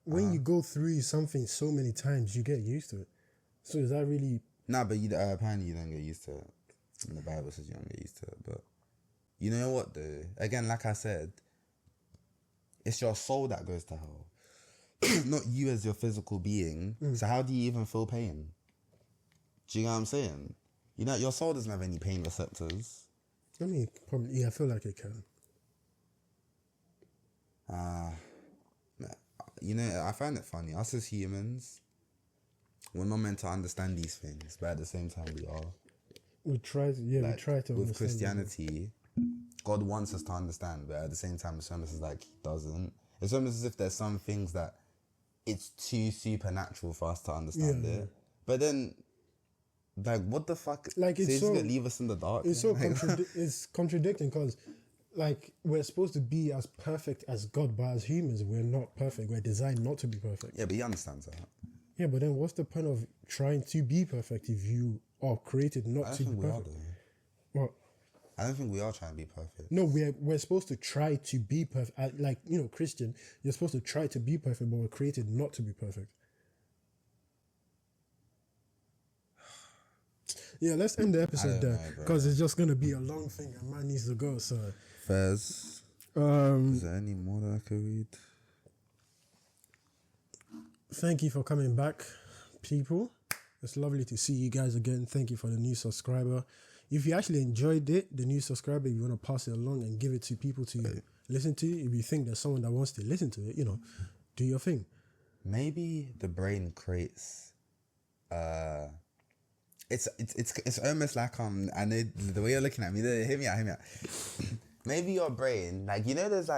when you go through something so many times, you get used to it. So is that really? Nah, but apparently you don't get used to it. And the Bible says you don't get used to it. But you know what though? Again, like I said, it's your soul that goes to hell, not you as your physical being. So how do you even feel pain? Do you know what I'm saying? You know, your soul doesn't have any pain receptors. I mean, probably, I feel like it can. You know, I find it funny. Us as humans, we're not meant to understand these things, but at the same time we are. We try to understand. With Christianity, God wants us to understand, but at the same time, it's almost as like he doesn't. It's almost as if there's some things that it's too supernatural for us to understand it. But then, like, what the fuck? Like, it's so gonna leave us in the dark. It's so it's contradicting because, like, we're supposed to be as perfect as God, but as humans, we're not perfect. We're designed not to be perfect. Yeah, but he understands that. Yeah, but then what's the point of trying to be perfect if you are created not to be perfect? What? I don't think we are trying to be perfect. No, we're supposed to try to be perfect. Like, you know, Christian, you're supposed to try to be perfect, but we're created not to be perfect. Yeah, let's end the episode know, there bro. because it's just gonna be a long thing and man needs to go. So, Fez, is there any more that I could read? thank you for coming back, people. It's lovely to see you guys again. Thank you for the new subscriber. If you actually enjoyed it, the new subscriber, if you want to pass it along and give it to people to listen to, if you think there's someone that wants to listen to it, do your thing. Maybe the brain creates. It's almost like I know the way you're looking at me. Hear me out. Maybe your brain, like there's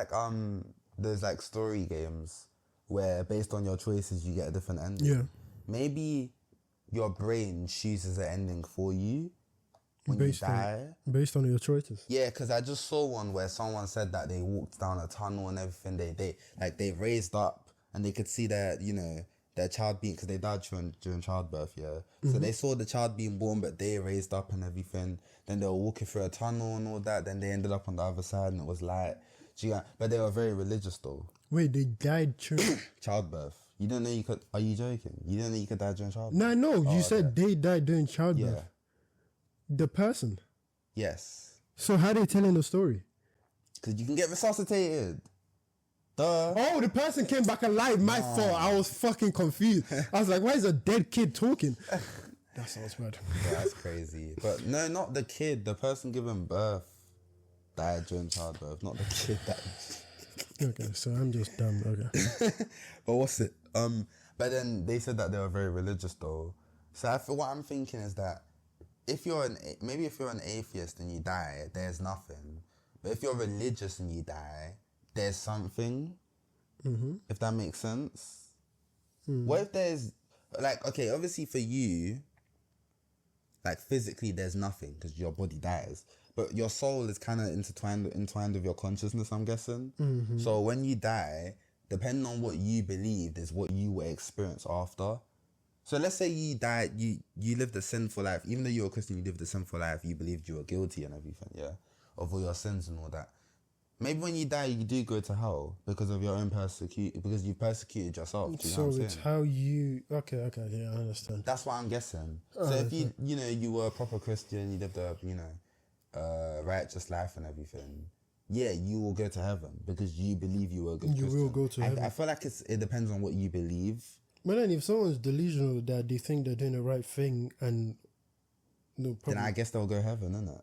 like story games where based on your choices you get a different ending. Yeah. Maybe your brain chooses an ending for you when you die. Based on your choices. Yeah, because I just saw one where someone said that they walked down a tunnel and everything. They raised up and they could see their child being, because they died during childbirth. Yeah, so they saw the child being born, but they raised up and everything. Then they were walking through a tunnel and all that. Then they ended up on the other side and it was light. But they were very religious though. Wait, they died during Childbirth. You don't know you could. Are you joking? You don't know you could die during childbirth? No. You said they died during childbirth. Yeah. The person. Yes. So how they telling the story? Because you can get resuscitated. Duh. Oh, the person came back alive. My fault. I was fucking confused. I was like, why is a dead kid talking? That sounds bad. Yeah, that's crazy. But no, not the kid. The person giving birth died during childbirth, not the kid that. Okay, so I'm just dumb. Okay. But what's it? But then they said that they were very religious though. So what I'm thinking is that if you're an atheist and you die, there's nothing. But if you're religious and you die, there's something. If that makes sense. What if there's okay, obviously for you, like physically there's nothing because your body dies, but your soul is kind of entwined with your consciousness, I'm guessing. So when you die, depending on what you believed is what you will experience after. So let's say you died, you lived a sinful life. Even though you were a Christian, you lived a sinful life. You believed you were guilty and everything, yeah, of all your sins and all that. Maybe when you die, you do go to hell because of your own because you persecuted yourself. Do you know what I'm it's saying? how you... Okay, yeah, I understand. That's what I'm guessing. So if you were a proper Christian, you lived a righteous life and everything, yeah, you will go to heaven because you believe you were a good Christian. You will go to heaven. I feel like it depends on what you believe. But then if someone's delusional that they think they're doing the right thing and... No, Then I guess they'll go heaven, innit?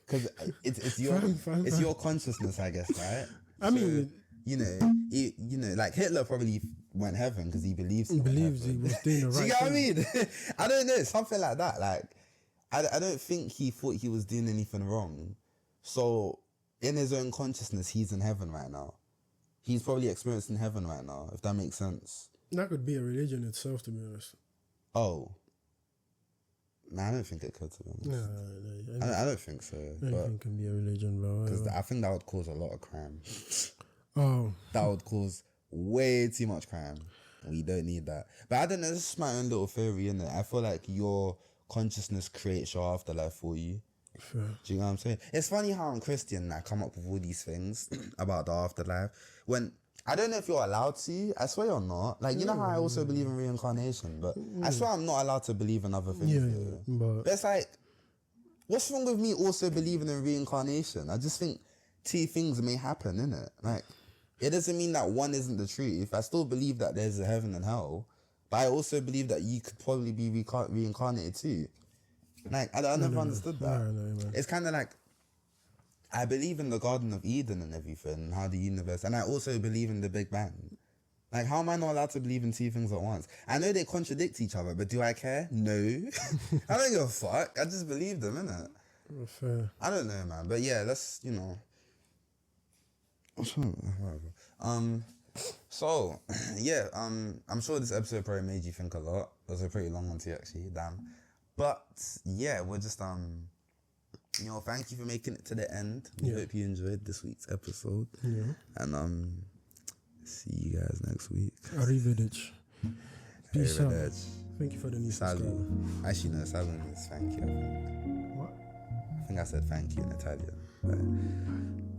Because it's your consciousness, I guess, right? I mean... like Hitler probably went heaven because he believes he was doing the right thing. Do you get what I mean? I don't know, something like that. Like, I don't think he thought he was doing anything wrong. So, in his own consciousness, he's in heaven right now. He's probably experiencing heaven right now, if that makes sense. That could be a religion itself, to be honest. Oh. Nah, I don't think it could, to be honest. No. I don't think so. Anything can be a religion, bro. Because I think that would cause a lot of crime. Oh. That would cause way too much crime. We don't need that. But I don't know, this is my own little theory, innit? I feel like your consciousness creates your afterlife for you. Fair. Do you know what I'm saying? It's funny how I'm Christian and I come up with all these things about the afterlife. When I don't know if you're allowed to. I swear you're not. Like, you know how I also believe in reincarnation, but I swear I'm not allowed to believe in other things. Yeah, but it's like, what's wrong with me also believing in reincarnation? I just think two things may happen, innit? Like, it doesn't mean that one isn't the truth. I still believe that there's a heaven and hell, but I also believe that you could probably be reincarnated too. Like, I never understood that. No, it's kind of like, I believe in the Garden of Eden and everything, and how the universe, and I also believe in the Big Bang. Like, how am I not allowed to believe in two things at once? I know they contradict each other, but do I care? No. I don't give a fuck. I just believe them, innit? Fair. I don't know, man. But yeah, let's, whatever. So, yeah, I'm sure this episode probably made you think a lot. It was a pretty long one too, actually, damn. But, yeah, we're just, thank you for making it to the end. We hope you enjoyed this week's episode. Yeah. And see you guys next week. Arrivederci. Peace out. Thank you for the new Salut. subscriber. Actually, no, salut means thank you, I think. What? I think I said thank you in Italian. But,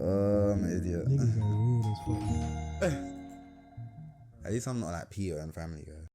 I'm an idiot. Niggas are weird as fuck. At least I'm not like Peter and Family Guy.